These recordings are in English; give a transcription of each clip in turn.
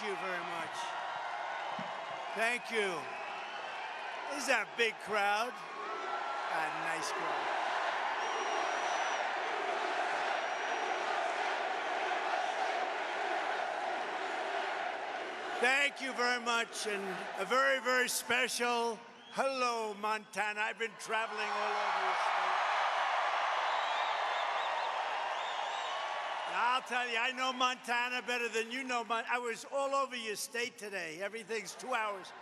you very much. Thank you. Is that a big crowd? A nice crowd. Thank you very much, and a very, very special hello, Montana. I've been traveling all over your state. I'll tell you, I know Montana better than you know. I was all over your state today. Everything's 2 hours.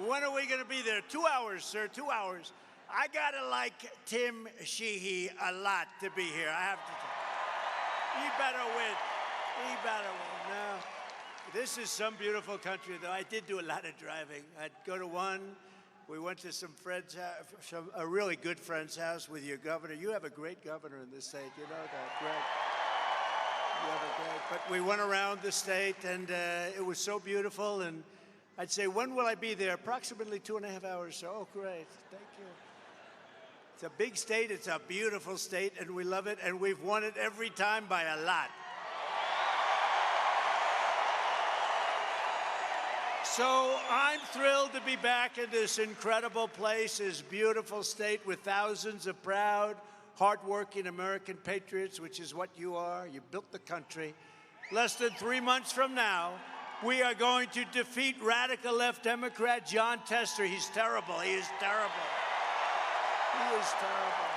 When are we going to be there? 2 hours, sir, 2 hours. I got to like Tim Sheehy a lot to be here. I have to tell you. He better win. He better win. No. This is some beautiful country, though. I did do a lot of driving. I'd go to one. We went to some friend's house, a really good friend's house with your governor. You have a great governor in this state. You know that, Greg. You have a great. But we went around the state, and it was so beautiful. And I'd say, when will I be there? Approximately 2.5 hours. So, oh, great. Thank you. It's a big state. It's a beautiful state, and we love it. And we've won it every time by a lot. So I'm thrilled to be back in this incredible place, this beautiful state with thousands of proud, hardworking American patriots, which is what you are. You built the country. Less than 3 months from now, we are going to defeat radical left Democrat Jon Tester. He's terrible. He is terrible. He is terrible.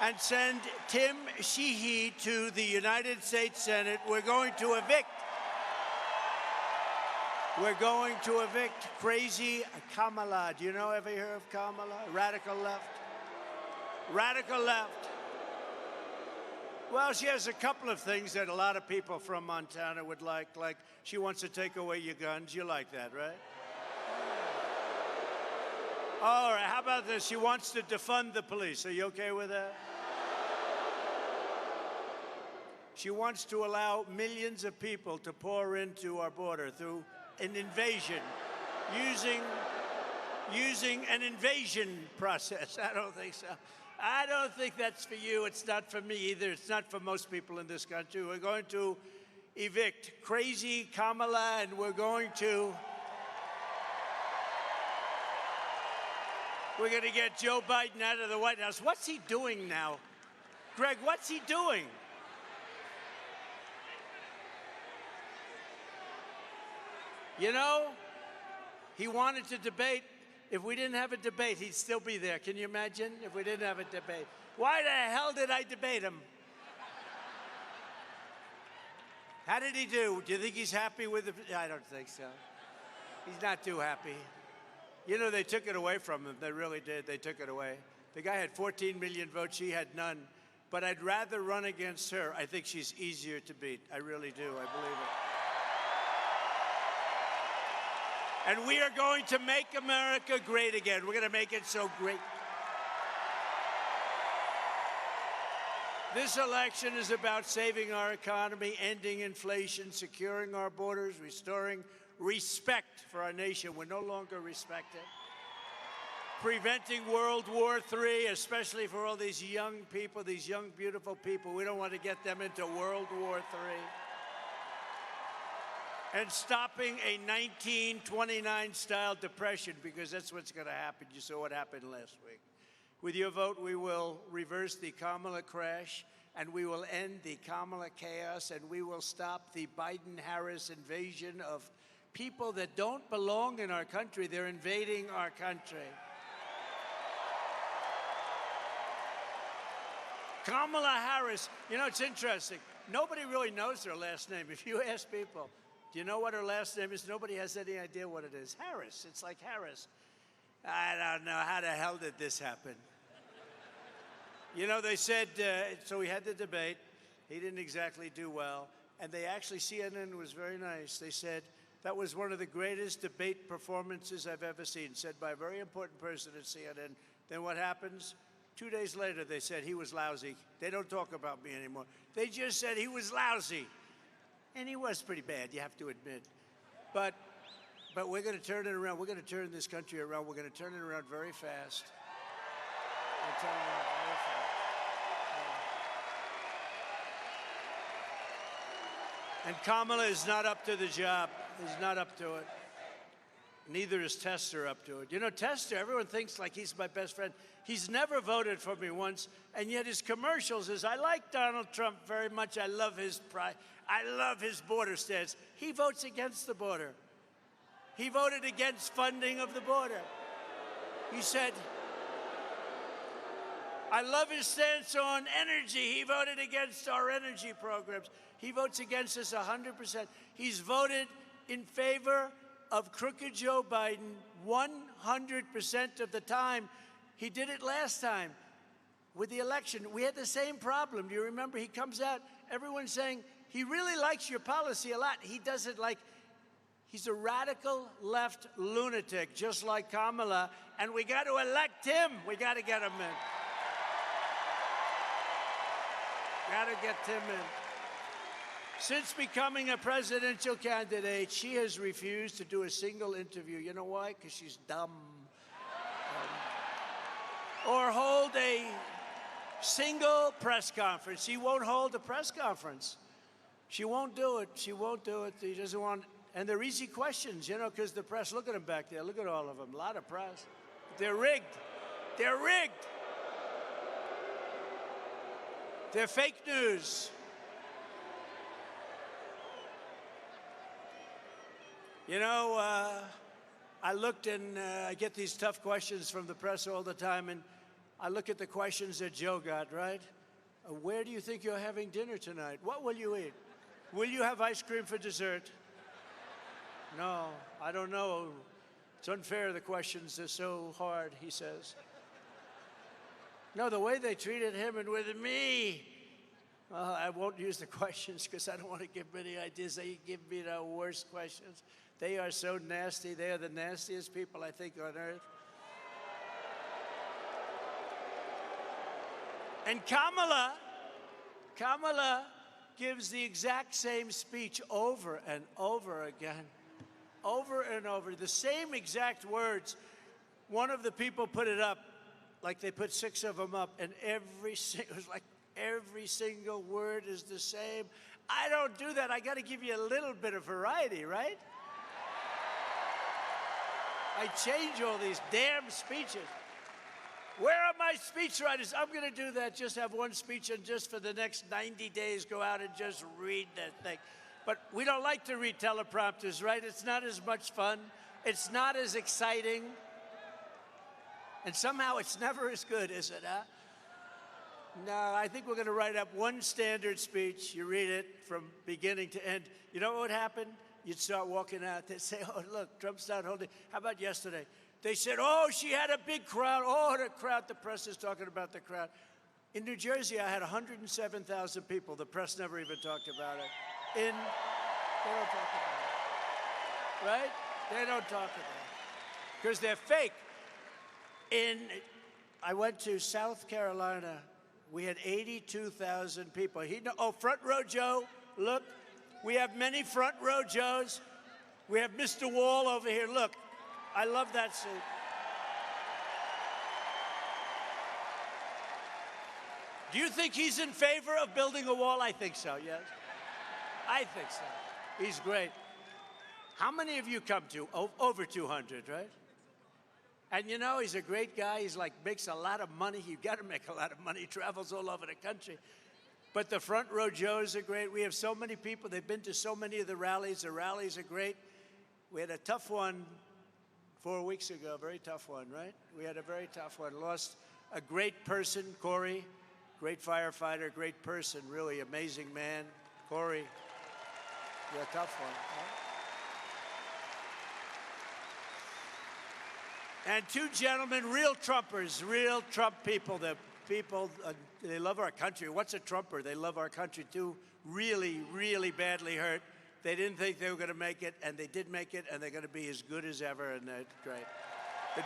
And send Tim Sheehy to the United States Senate. We're going to evict crazy Kamala. Do you know, ever hear of Kamala? Radical left. Radical left. Well, she has a couple of things that a lot of people from Montana would like she wants to take away your guns. You like that, right? All right, how about this? She wants to defund the police. Are you okay with that? She wants to allow millions of people to pour into our border through an invasion, using an invasion process. I don't think so. I don't think that's for you. It's not for me either. It's not for most people in this country. We're going to evict crazy Kamala, and we're going to get Joe Biden out of the White House. What's he doing now? Greg, what's he doing? You know, he wanted to debate. If we didn't have a debate, he'd still be there. Can you imagine if we didn't have a debate? Why the hell did I debate him? How did he do? Do you think he's happy with it? I don't think so. He's not too happy. You know, they took it away from him. They really did. They took it away. The guy had 14 million votes. She had none. But I'd rather run against her. I think she's easier to beat. I really do. I believe it. And we are going to make America great again. We're going to make it so great. This election is about saving our economy, ending inflation, securing our borders, restoring respect for our nation. We're no longer respected. Preventing World War III, especially for all these young people, these young, beautiful people. We don't want to get them into World War III. And stopping a 1929-style depression, because that's what's going to happen. You saw what happened last week. With your vote, we will reverse the Kamala crash, and we will end the Kamala chaos, and we will stop the Biden-Harris invasion of people that don't belong in our country. They're invading our country. Kamala Harris, you know, it's interesting. Nobody really knows her last name. If you ask people, do you know what her last name is? Nobody has any idea what it is. Harris. It's like Harris. I don't know. How the hell did this happen? You know, they said, so we had the debate. He didn't exactly do well. And they actually, CNN was very nice. They said, that was one of the greatest debate performances I've ever seen, said by a very important person at CNN. Then what happens? 2 days later, they said he was lousy. They don't talk about me anymore. They just said he was lousy. And he was pretty bad, you have to admit. But we're going to turn it around. We're going to turn this country around. We're going to turn it around very fast. We'll turn it around very fast. And Kamala is not up to the job. He's not up to it. Neither is Tester up to it. You know, Tester, everyone thinks like he's my best friend. He's never voted for me once, and yet his commercials is, I like Donald Trump very much. I love his pride. I love his border stance. He votes against the border. He voted against funding of the border. He said, I love his stance on energy. He voted against our energy programs. He votes against us 100%. He's voted in favor of crooked Joe Biden 100% of the time. He did it last time with the election. We had the same problem. Do you remember? He comes out, everyone's saying, he really likes your policy a lot. He doesn't like, he's a radical left lunatic, just like Kamala, and we got to elect him. We got to get him in. Got to get him in. Since becoming a presidential candidate, she has refused to do a single interview. You know why? Because she's dumb. Or hold a single press conference. She won't hold a press conference. She won't do it. She won't do it. She doesn't want, and they're easy questions, you know, because the press, look at them back there. Look at all of them. A lot of press. They're rigged. They're rigged. They're fake news. You know, I looked and I get these tough questions from the press all the time, and I look at the questions that Joe got, right? Where do you think you're having dinner tonight? What will you eat? Will you have ice cream for dessert? No, I don't know. It's unfair, the questions are so hard, he says. No, the way they treated him and with me, I won't use the questions because I don't want to give many ideas. They give me the worst questions. They are so nasty. They are the nastiest people, I think, on earth. And Kamala gives the exact same speech over and over again, over and over, the same exact words. One of the people put it up, like they put 6 of them up, and it was like every single word is the same. I don't do that. I got to give you a little bit of variety, right? I change all these damn speeches. Where are my speechwriters? I'm going to do that. Just have one speech and just for the next 90 days go out and just read that thing. But we don't like to read teleprompters, right? It's not as much fun. It's not as exciting. And somehow it's never as good, is it, huh? No, I think we're going to write up one standard speech. You read it from beginning to end. You know what would happen? You'd start walking out. They'd say, oh, look, Trump's not holding. How about yesterday? They said, oh, she had a big crowd. Oh, the crowd. The press is talking about the crowd. In New Jersey, I had 107,000 people. The press never even talked about it. They don't talk about it. Right? They don't talk about it. Because they're fake. I went to South Carolina. We had 82,000 people. Front row Joe, look. We have many front row Joes. We have Mr. Wall over here. Look, I love that suit. Do you think he's in favor of building a wall? I think so, yes. I think so. He's great. How many of you come to? Over 200, right? And you know, he's a great guy. He's like, makes a lot of money. You've got to make a lot of money. He travels all over the country. But the front row Joes are great. We have so many people. They've been to so many of the rallies. The rallies are great. We had a tough one 4 weeks ago, a very tough one, right? We had a very tough one. Lost a great person, Corey, great firefighter, great person, really amazing man. Corey, yeah, tough one. Huh? And 2 gentlemen, real Trumpers, real Trump people. The people, they love our country. What's a Trumper? They love our country. 2 really, really badly hurt. They didn't think they were going to make it, and they did make it, and they're going to be as good as ever, and they're great. The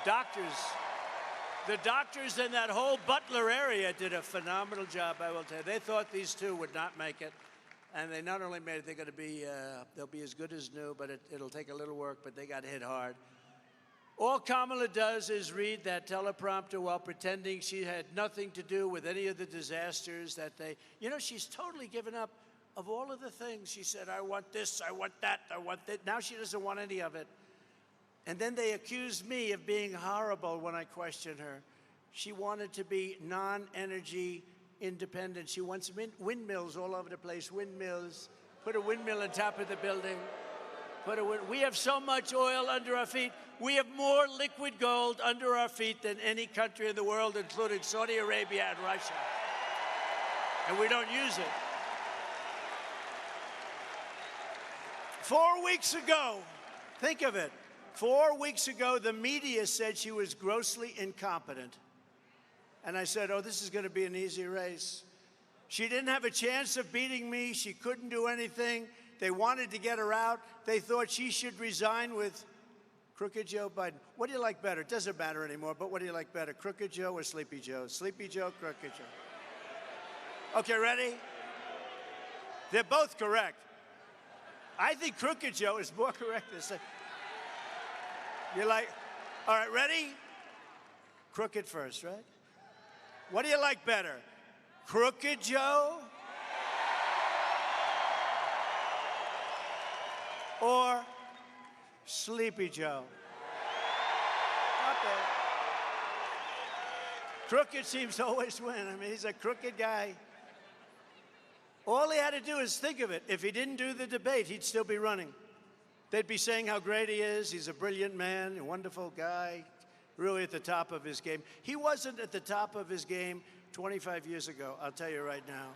doctors in that whole Butler area did a phenomenal job, I will tell you. They thought these 2 would not make it, and they not only made it, they're going to be, they'll be as good as new, but it'll take a little work, but they got hit hard. All Kamala does is read that teleprompter while pretending she had nothing to do with any of the disasters that they, you know, she's totally given up of all of the things, she said, I want this, I want that, I want that. Now she doesn't want any of it. And then they accused me of being horrible when I questioned her. She wanted to be non-energy independent. She wants windmills all over the place, windmills. Put a windmill on top of the building. We have so much oil under our feet. We have more liquid gold under our feet than any country in the world, including Saudi Arabia and Russia. And we don't use it. 4 weeks ago, think of it, 4 weeks ago, the media said she was grossly incompetent. And I said, oh, this is going to be an easy race. She didn't have a chance of beating me. She couldn't do anything. They wanted to get her out. They thought she should resign with Crooked Joe Biden. What do you like better? It doesn't matter anymore, but what do you like better, Crooked Joe or Sleepy Joe? Sleepy Joe, Crooked Joe. Okay, ready? They're both correct. I think Crooked Joe is more correct than Sleepy. You're like, all right, ready? Crooked first, right? What do you like better, Crooked Joe or Sleepy Joe? Not bad. Crooked seems to always win. I mean, he's a crooked guy. All he had to do is think of it. If he didn't do the debate, he'd still be running. They'd be saying how great he is. He's a brilliant man, a wonderful guy, really at the top of his game. He wasn't at the top of his game 25 years ago, I'll tell you right now.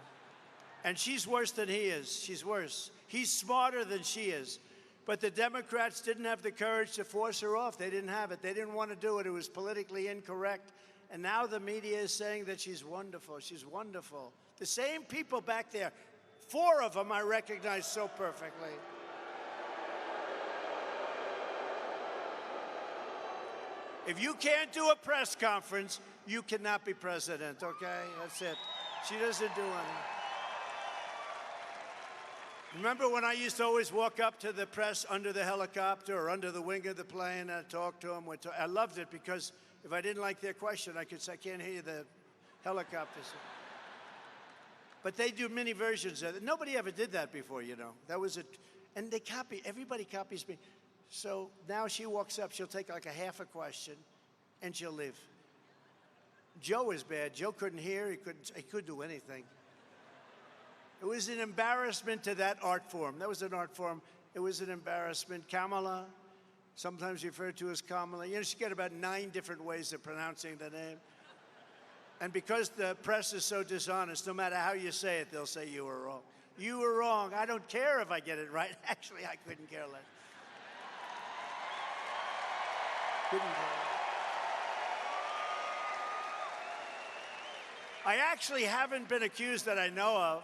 And she's worse than he is. She's worse. He's smarter than she is. But the Democrats didn't have the courage to force her off. They didn't have it. They didn't want to do it. It was politically incorrect. And now the media is saying that she's wonderful. She's wonderful. The same people back there, 4 of them I recognize so perfectly. If you can't do a press conference, you cannot be president, okay? That's it. She doesn't do anything. Remember when I used to always walk up to the press under the helicopter or under the wing of the plane and I'd talk to them? I loved it because if I didn't like their question, I could say, I can't hear the helicopter. But they do many versions of it. Nobody ever did that before, you know. That was it. And they copy. Everybody copies me. So now she walks up. She'll take like a half a question, and she'll leave. Joe is bad. Joe couldn't hear. He couldn't do anything. It was an embarrassment to that art form. That was an art form. It was an embarrassment. Kamala, sometimes referred to as Kamala. You know, she got about 9 different ways of pronouncing the name. And because the press is so dishonest, no matter how you say it, they'll say you were wrong. You were wrong. I don't care if I get it right. Actually, I couldn't care less. Couldn't care less. I actually haven't been accused that I know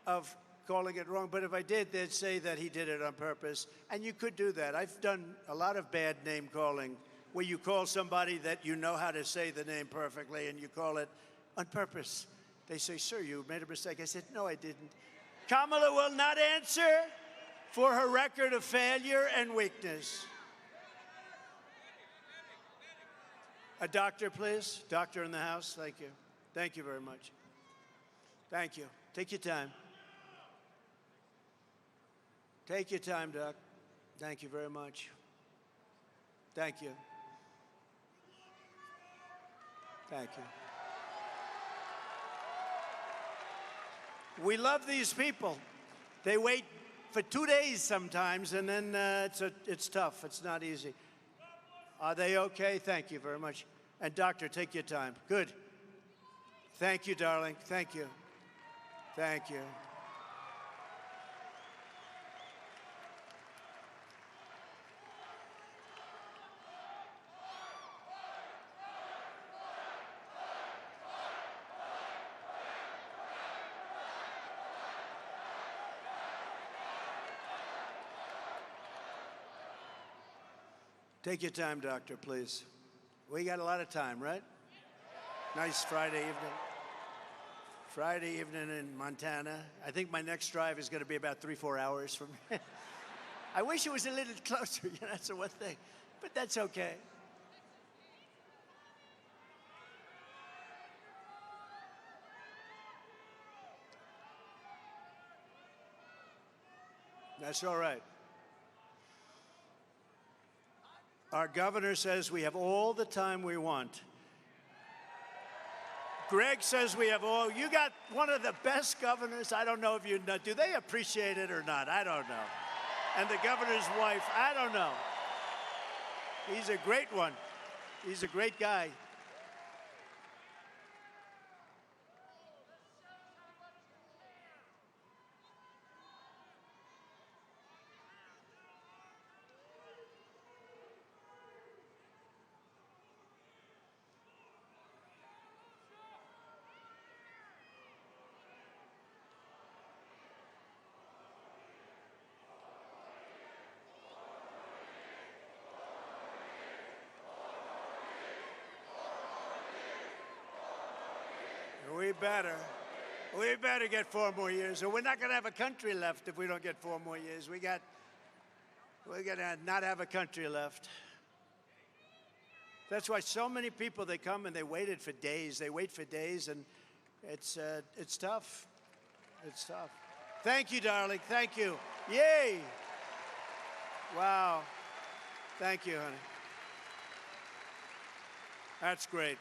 of calling it wrong, but if I did, they'd say that he did it on purpose. And you could do that. I've done a lot of bad name calling where you call somebody that you know how to say the name perfectly and you call it on purpose. They say, sir, you made a mistake. I said, no, I didn't. Kamala will not answer for her record of failure and weakness. A doctor, please. Doctor in the house. Thank you. Thank you very much. Thank you. Take your time. Take your time, Doc. Thank you very much. Thank you. Thank you. We love these people. They wait for 2 days sometimes, and then it's tough. It's not easy. Are they okay? Thank you very much. And doctor, take your time. Good. Thank you, darling. Thank you. Thank you. Take your time, doctor, please. We got a lot of time, right? Nice Friday evening. Friday evening in Montana. I think my next drive is going to be about 3-4 hours from here. I wish it was a little closer, you know, that's the one thing. But that's okay. That's all right. Our governor says we have all the time we want. Greg says we have all. You got one of the best governors. I don't know if you know. Do they appreciate it or not? I don't know. And the governor's wife, I don't know. He's a great one. He's a great guy. We better get 4 more years, or we're not going to have a country left if we don't get 4 more years. We're going to not have a country left. That's why so many people, they come and they waited for days. They wait for days, and it's tough. It's tough. Thank you, darling. Thank you. Yay. Wow. Thank you, honey. That's great.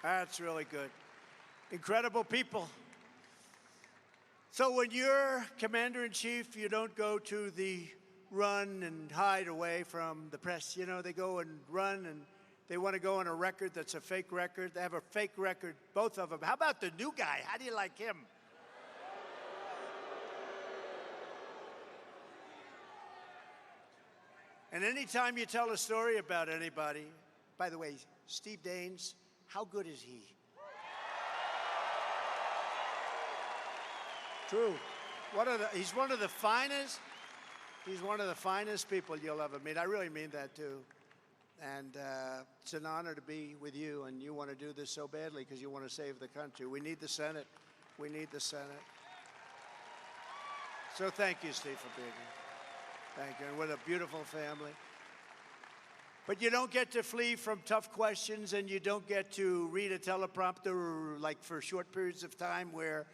That's really good. Incredible people. So when you're commander-in-chief, you don't go to the run and hide away from the press. You know, they go and run, and they want to go on a record that's a fake record. They have a fake record, both of them. How about the new guy? How do you like him? And anytime you tell a story about anybody, by the way, Steve Daines, how good is he? True. He's one of the finest. He's one of the finest people you'll ever meet. I really mean that too. And it's an honor to be with you. And you want to do this so badly because you want to save the country. We need the Senate. We need the Senate. So thank you, Steve, for being here. Thank you. And what a beautiful family. But you don't get to flee from tough questions, and you don't get to read a teleprompter like for short periods of time where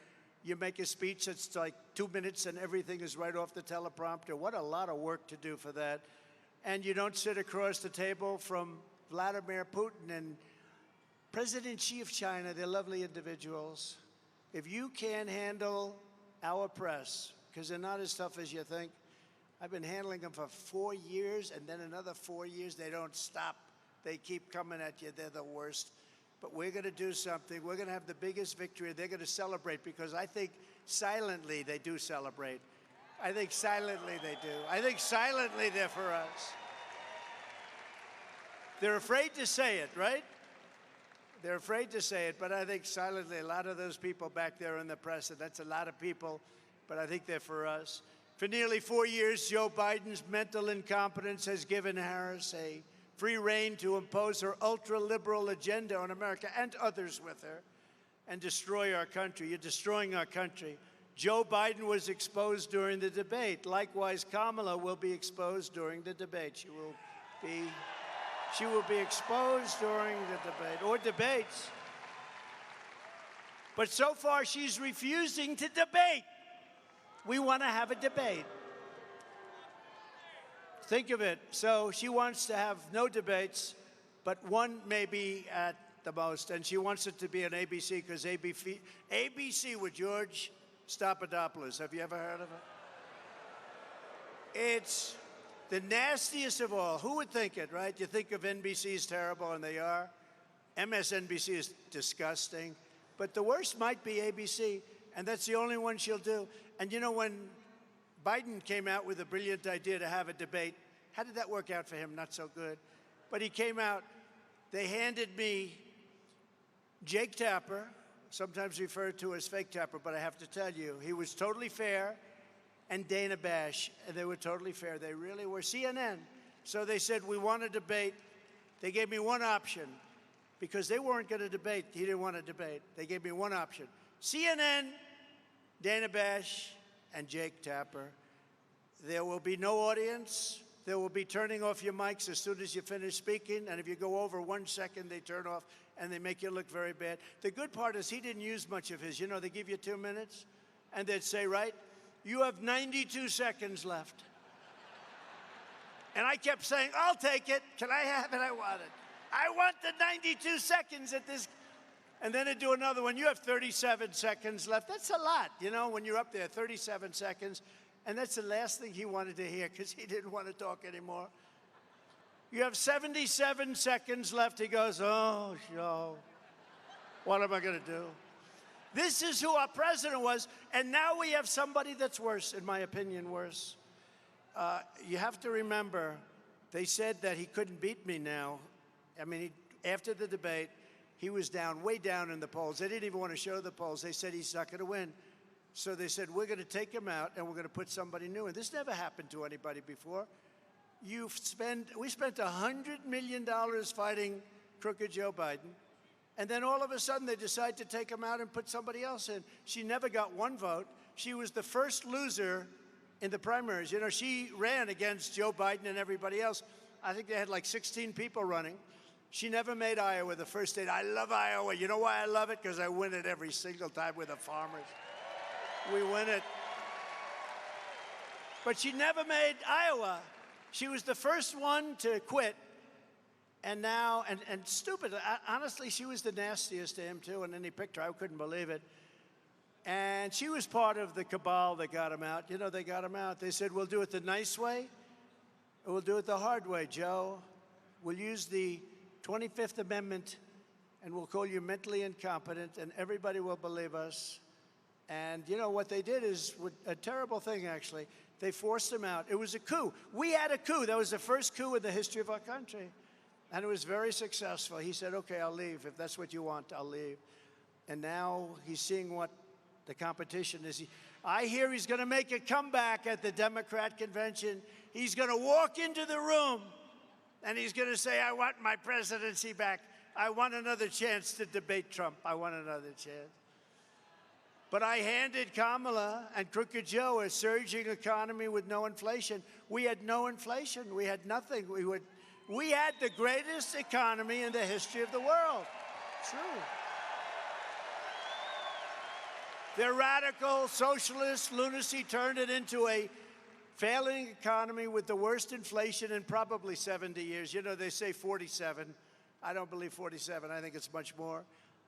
you make a speech that's like 2 minutes and everything is right off the teleprompter. What a lot of work to do for that. And you don't sit across the table from Vladimir Putin and President Xi of China. They're lovely individuals. If you can't handle our press, because they're not as tough as you think, I've been handling them for 4 years, and then another 4 years. They don't stop. They keep coming at you. They're the worst. But we're going to do something. We're going to have the biggest victory. They're going to celebrate, because I think silently they do celebrate. I think silently they do. I think silently they're for us. They're afraid to say it, right? They're afraid to say it, but I think silently a lot of those people back there in the press, and that's a lot of people, but I think they're for us. For nearly 4 years, Joe Biden's mental incompetence has given Harris a free rein to impose her ultra-liberal agenda on America and others with her and destroy our country. You're destroying our country. Joe Biden was exposed during the debate. Likewise, Kamala will be exposed during the debate. She will be exposed during the debate, or debates. But so far, she's refusing to debate. We want to have a debate. Think of it. So she wants to have no debates, but one maybe at the most. And she wants it to be on ABC, because ABC with George Stephanopoulos. Have you ever heard of it? It's the nastiest of all. Who would think it, right? You think of NBC is terrible, and they are. MSNBC is disgusting. But the worst might be ABC, and that's the only one she'll do. And you know, when Biden came out with a brilliant idea to have a debate, how did that work out for him? Not so good. But he came out, they handed me Jake Tapper, sometimes referred to as Fake Tapper, but I have to tell you, he was totally fair, and Dana Bash, and they were totally fair. They really were. CNN. So they said, we want to debate. They gave me one option, because they weren't going to debate. He didn't want to debate. They gave me one option. CNN, Dana Bash, and Jake Tapper. There will be no audience. There will be turning off your mics as soon as you finish speaking, and if you go over 1 second, they turn off, and they make you look very bad. The good part is he didn't use much of his. You know, they give you 2 minutes, And they'd say, right, you have 92 seconds left. And I kept saying, I'll take it. Can I have it? I want it. I want the 92 seconds at this. And then they'd do another one. You have 37 seconds left. That's a lot, you know, when you're up there, 37 seconds. And that's the last thing he wanted to hear because he didn't want to talk anymore. You have 77 seconds left. He goes, oh, Joe, what am I going to do? This is who our president was. And now we have somebody that's worse, in my opinion, worse. You have to remember, they said that he couldn't beat me now. I mean, after the debate, he was down, way down in the polls. They didn't even want to show the polls. They said he's not going to win. So they said, we're going to take him out and we're going to put somebody new in. This never happened to anybody before. We spent $100 million fighting crooked Joe Biden. And then all of a sudden they decide to take him out and put somebody else in. She never got one vote. She was the first loser in the primaries. You know, she ran against Joe Biden and everybody else. I think they had like 16 people running. She never made Iowa the first state. I love Iowa. You know why I love it? Because I win it every single time with the farmers. We win it. But she never made Iowa. She was the first one to quit. And now, and stupid, honestly, she was the nastiest to him, too. And then he picked her. I couldn't believe it. And she was part of the cabal that got him out. You know, they got him out. They said, we'll do it the nice way, or we'll do it the hard way, Joe. We'll use the 25th Amendment, and we'll call you mentally incompetent, and everybody will believe us. And, you know, what they did is a terrible thing, actually. They forced him out. It was a coup. We had a coup. That was the first coup in the history of our country. And it was very successful. He said, okay, I'll leave. If that's what you want, I'll leave. And now he's seeing what the competition is. I hear he's going to make a comeback at the Democrat convention. He's going to walk into the room, and he's going to say, I want my presidency back. I want another chance to debate Trump. I want another chance. But I handed Kamala and Crooked Joe a surging economy with no inflation. We had no inflation. We had nothing. We had the greatest economy in the history of the world. True. Their radical socialist lunacy turned it into a failing economy with the worst inflation in probably 70 years. You know, they say 47. I don't believe 47. I think it's much more.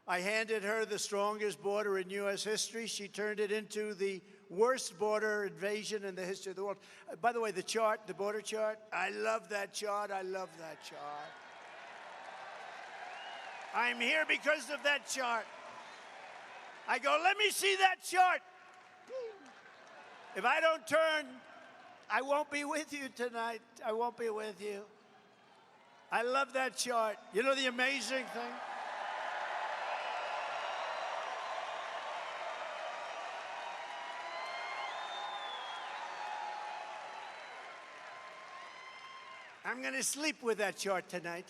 I handed her the strongest border in U.S. history. She turned it into the worst border invasion in the history of the world. By the way, the chart, the border chart, I love that chart. I love that chart. I'm here because of that chart. I go, let me see that chart. If I don't turn, I won't be with you tonight. I won't be with you. I love that chart. You know the amazing thing? I'm going to sleep with that chart tonight.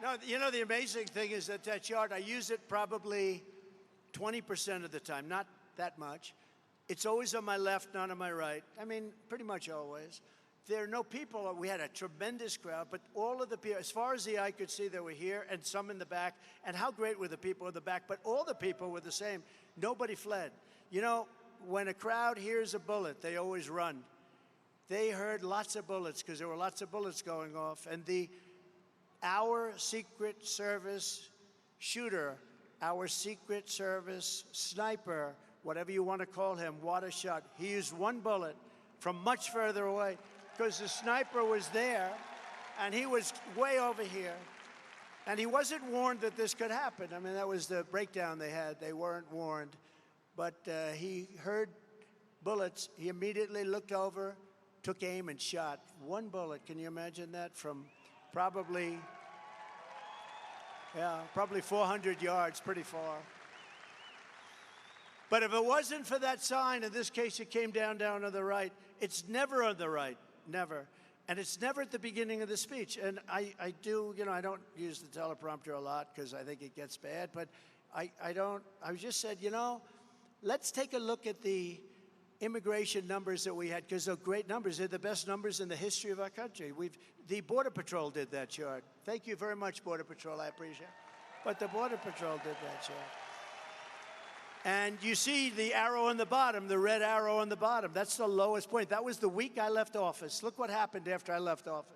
No, you know, the amazing thing is that chart, I use it probably 20% of the time, not that much. It's always on my left, not on my right. I mean, pretty much always. There are no people. We had a tremendous crowd, but all of the people, as far as the eye could see, they were here and some in the back. And how great were the people in the back? But all the people were the same. Nobody fled. You know, when a crowd hears a bullet, they always run. They heard lots of bullets because there were lots of bullets going off. And our Secret Service shooter, our Secret Service sniper, whatever you want to call him, water shot, he used one bullet from much further away because the sniper was there and he was way over here. And he wasn't warned that this could happen. I mean, that was the breakdown they had. They weren't warned. But he heard bullets. He immediately looked over, took aim and shot. One bullet, can you imagine that? From probably 400 yards, pretty far. But if it wasn't for that sign, in this case it came down to the right, it's never on the right, never. And it's never at the beginning of the speech. And I do, you know, I don't use the teleprompter a lot because I think it gets bad, but I just said, you know, let's take a look at the immigration numbers that we had, because they're great numbers. They're the best numbers in the history of our country. The Border Patrol did that chart. Thank you very much, Border Patrol. I appreciate it. But the Border Patrol did that chart. And you see the arrow on the bottom, the red arrow on the bottom. That's the lowest point. That was the week I left office. Look what happened after I left office.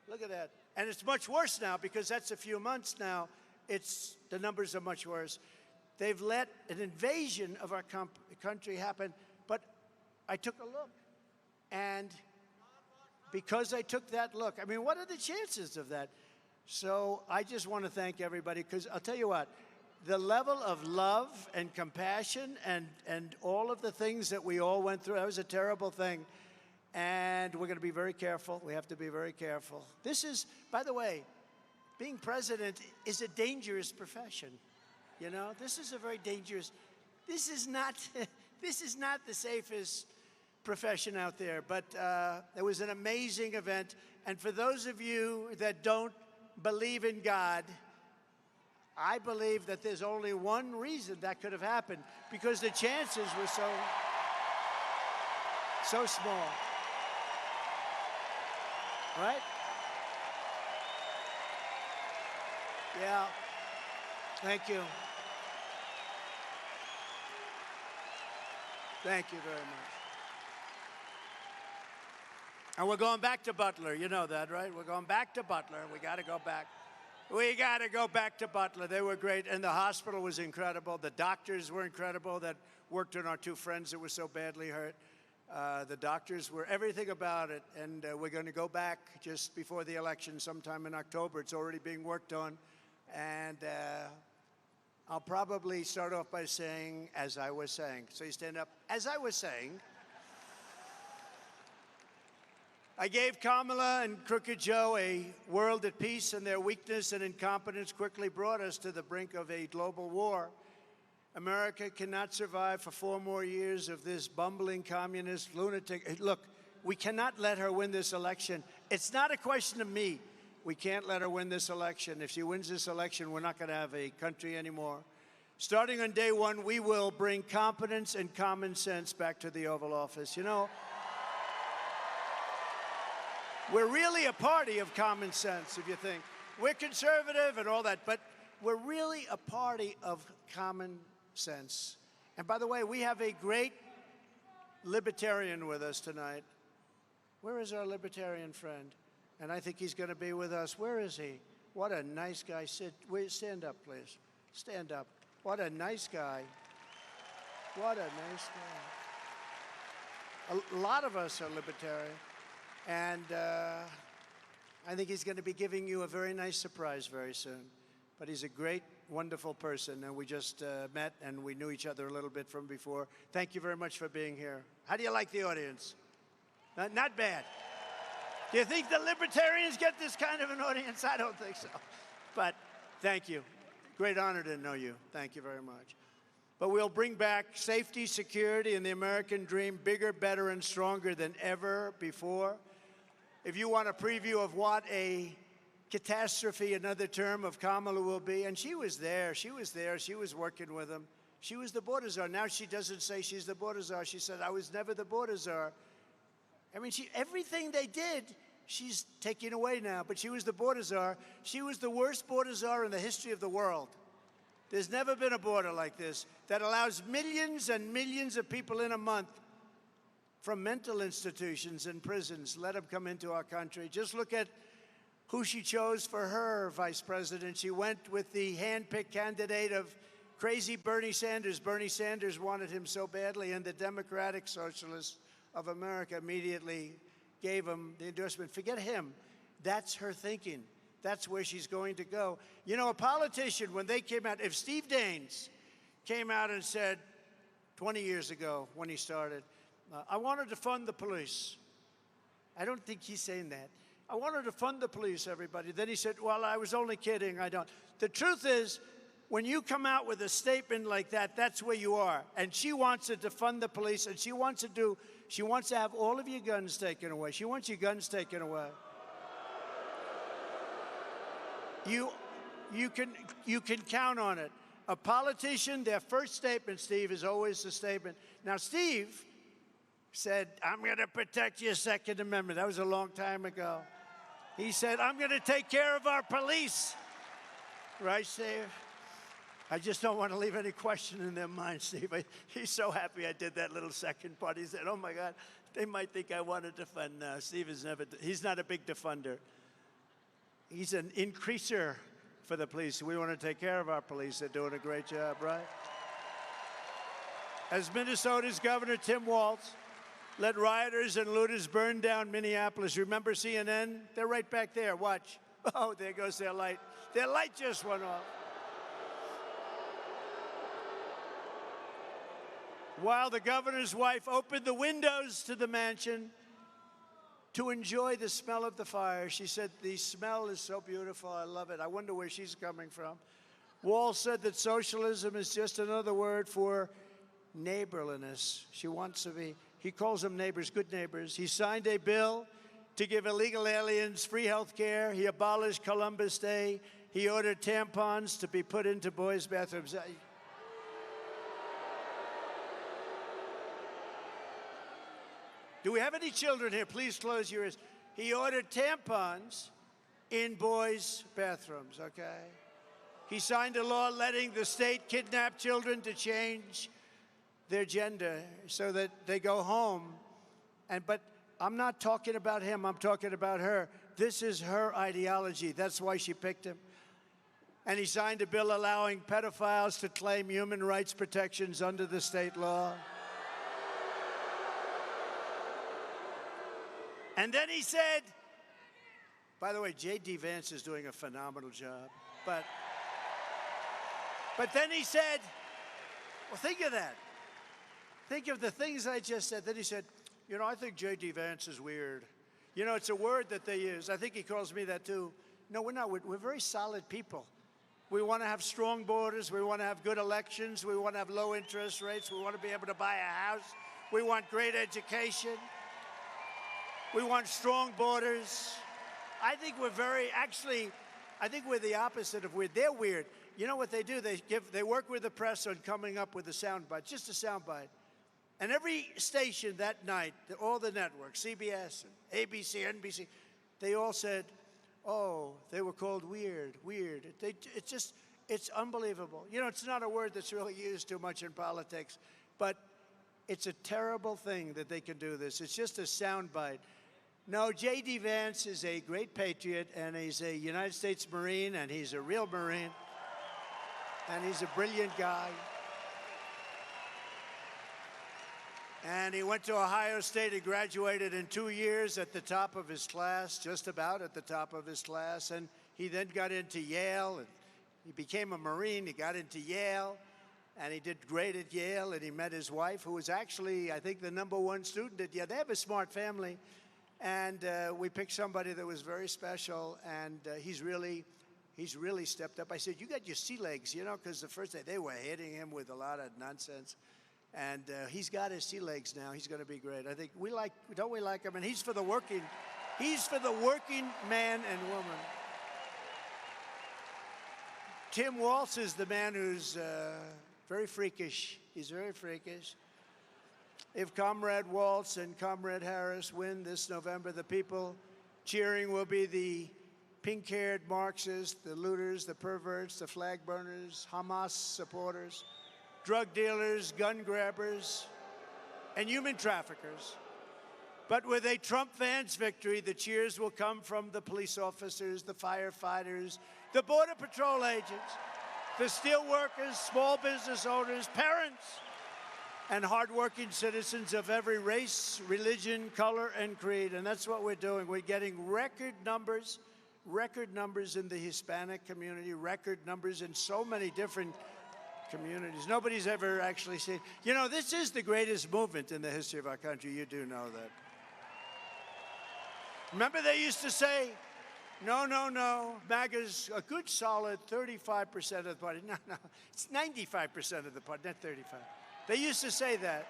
Look at that. And it's much worse now because that's a few months now. The numbers are much worse. They've let an invasion of our country happen. But I took a look. And because I took that look, I mean, what are the chances of that? So I just want to thank everybody, because I'll tell you what, the level of love and compassion and all of the things that we all went through, that was a terrible thing. And we're going to be very careful. We have to be very careful. This is, by the way, being president is a dangerous profession. You know, this is a very dangerous, this is not the safest profession out there, but it was an amazing event. And for those of you that don't believe in God, I believe that there's only one reason that could have happened, because the chances were so small. Right? Yeah. Thank you. Thank you very much. And we're going back to Butler. You know that, right? We're going back to Butler. We got to go back. We got to go back to Butler. They were great. And the hospital was incredible. The doctors were incredible that worked on our two friends that were so badly hurt. The doctors were everything about it. And we're going to go back just before the election sometime in October. It's already being worked on. And I'll probably start off by saying, as I was saying. So you stand up. As I was saying, I gave Kamala and Crooked Joe a world at peace, and their weakness and incompetence quickly brought us to the brink of a global war. America cannot survive for 4 more years of this bumbling communist lunatic. Look, we cannot let her win this election. It's not a question of me. We can't let her win this election. If she wins this election, we're not going to have a country anymore. Starting on day one, we will bring competence and common sense back to the Oval Office. You know, we're really a party of common sense, if you think. We're conservative and all that, but we're really a party of common sense. And by the way, we have a great libertarian with us tonight. Where is our libertarian friend? And I think he's going to be with us. Where is he? What a nice guy. Stand up, please. Stand up. What a nice guy. What a nice guy. A lot of us are libertarian. And I think he's going to be giving you a very nice surprise very soon. But he's a great, wonderful person, and we just met, and we knew each other a little bit from before. Thank you very much for being here. How do you like the audience? Not bad. Do you think the libertarians get this kind of an audience? I don't think so. But thank you. Great honor to know you. Thank you very much. But we'll bring back safety, security, and the American dream bigger, better, and stronger than ever before. If you want a preview of what a catastrophe, another term of Kamala will be, and she was there, she was working with him. She was the border czar. Now she doesn't say she's the border czar. She said, I was never the border czar. I mean, everything they did, she's taking away now, but she was the border czar. She was the worst border czar in the history of the world. There's never been a border like this that allows millions and millions of people in a month from mental institutions and prisons, let them come into our country. Just look at who she chose for her vice president. She went with the hand-picked candidate of crazy Bernie Sanders. Bernie Sanders wanted him so badly, and the Democratic Socialists of America immediately gave him the endorsement. Forget him. That's her thinking. That's where she's going to go. You know, a politician, when they came out, if Steve Daines came out and said 20 years ago when he started, I wanted to fund the police. I don't think he's saying that. I wanted to fund the police, everybody. Then he said, well, I was only kidding. I don't. The truth is, when you come out with a statement like that, that's where you are. And she wants to defund the police, and she wants to have all of your guns taken away. She wants your guns taken away. You can count on it. A politician, their first statement, Steve, is always the statement. Now, Steve said, I'm going to protect your Second Amendment. That was a long time ago. He said, I'm going to take care of our police. Right, Steve? I just don't want to leave any question in their mind, Steve. He's so happy I did that little second part. He said, oh, my God, they might think I want to defend. No, Steve is never, he's not a big defender. He's an increaser for the police. We want to take care of our police. They're doing a great job, right? As Minnesota's Governor Tim Walz let rioters and looters burn down Minneapolis. Remember CNN? They're right back there. Watch. Oh, there goes their light. Their light just went off. While the governor's wife opened the windows to the mansion to enjoy the smell of the fire, she said, the smell is so beautiful, I love it. I wonder where she's coming from. Walz said that socialism is just another word for neighborliness. She wants to be, he calls them neighbors, good neighbors. He signed a bill to give illegal aliens free health care. He abolished Columbus Day. He ordered tampons to be put into boys' bathrooms. Do we have any children here? Please close your ears. He ordered tampons in boys' bathrooms, okay? He signed a law letting the state kidnap children to change their gender so that they go home. But I'm not talking about him, I'm talking about her. This is her ideology. That's why she picked him. And he signed a bill allowing pedophiles to claim human rights protections under the state law. And then he said, by the way, J.D. Vance is doing a phenomenal job. But then he said, well, think of that. Think of the things I just said. Then he said, you know, I think J.D. Vance is weird. You know, it's a word that they use. I think he calls me that too. No, we're not. We're very solid people. We want to have strong borders. We want to have good elections. We want to have low interest rates. We want to be able to buy a house. We want great education. We want strong borders. I think we're I think we're the opposite of weird. They're weird. You know what they do? They work with the press on coming up with a soundbite, just a soundbite. And every station that night, all the networks, CBS, and ABC, NBC, they all said, oh, they were called weird. It's unbelievable. You know, it's not a word that's really used too much in politics, but it's a terrible thing that they can do this. It's just a soundbite. No, J.D. Vance is a great patriot, and he's a United States Marine, and he's a real Marine, and he's a brilliant guy. And he went to Ohio State. He graduated in 2 years at the top of his class, just about at the top of his class. And he then got into Yale, and he became a Marine. He got into Yale, and he did great at Yale, and he met his wife, who was actually, I think, the #1 student at Yale. They have a smart family. And we picked somebody that was very special, and he's really stepped up. I said, you got your sea legs, you know, because the first day they were hitting him with a lot of nonsense. And he's got his sea legs now. He's going to be great. I think don't we like him? And he's for the working man and woman. Tim Walz is the man who's very freakish. He's very freakish. If Comrade Walz and Comrade Harris win this November, the people cheering will be the pink-haired Marxists, the looters, the perverts, the flag burners, Hamas supporters, drug dealers, gun grabbers, and human traffickers. But with a Trump Vance victory, the cheers will come from the police officers, the firefighters, the Border Patrol agents, the steel workers, small business owners, parents, and hardworking citizens of every race, religion, color, and creed. And that's what we're doing. We're getting record numbers in the Hispanic community, record numbers in so many different communities. Nobody's ever actually seen. You know, this is the greatest movement in the history of our country. You do know that. Remember they used to say, no, MAGA's a good solid 35% of the party. No, it's 95% of the party, not 35. They used to say that.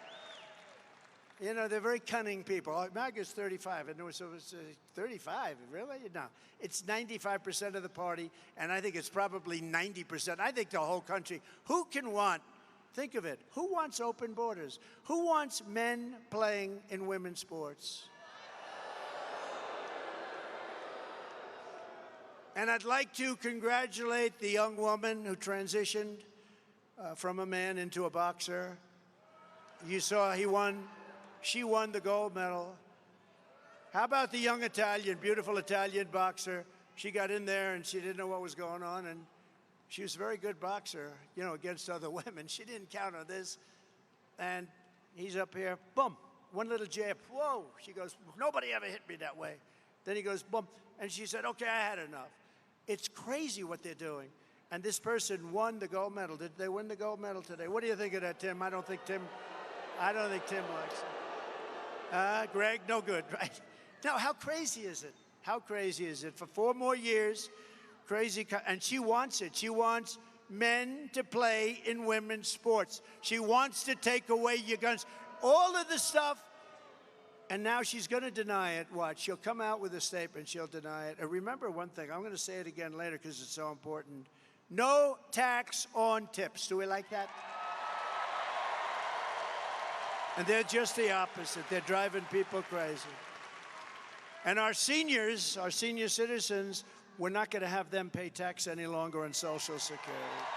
You know, they're very cunning people. Oh, MAGA's 35, and so it's 35, really? No, it's 95% of the party, and I think it's probably 90%. I think the whole country. Think of it, who wants open borders? Who wants men playing in women's sports? And I'd like to congratulate the young woman who transitioned from a man into a boxer. You saw she won the gold medal. How about the young Italian, beautiful Italian boxer? She got in there and she didn't know what was going on, and she was a very good boxer, you know, against other women. She didn't count on this. And he's up here, boom, one little jab, whoa. She goes, nobody ever hit me that way. Then he goes, boom. And she said, okay, I had enough. It's crazy what they're doing. And this person won the gold medal. Did they win the gold medal today? What do you think of that, Tim? I don't think Tim likes it. Greg, no good, right? Now, how crazy is it? How crazy is it? For 4 more years, and she wants it. She wants men to play in women's sports. She wants to take away your guns. All of the stuff. And now she's going to deny it. Watch. She'll come out with a statement. She'll deny it. And remember one thing. I'm going to say it again later because it's so important. No tax on tips. Do we like that? And they're just the opposite. They're driving people crazy. And our senior citizens, we're not going to have them pay tax any longer on Social Security.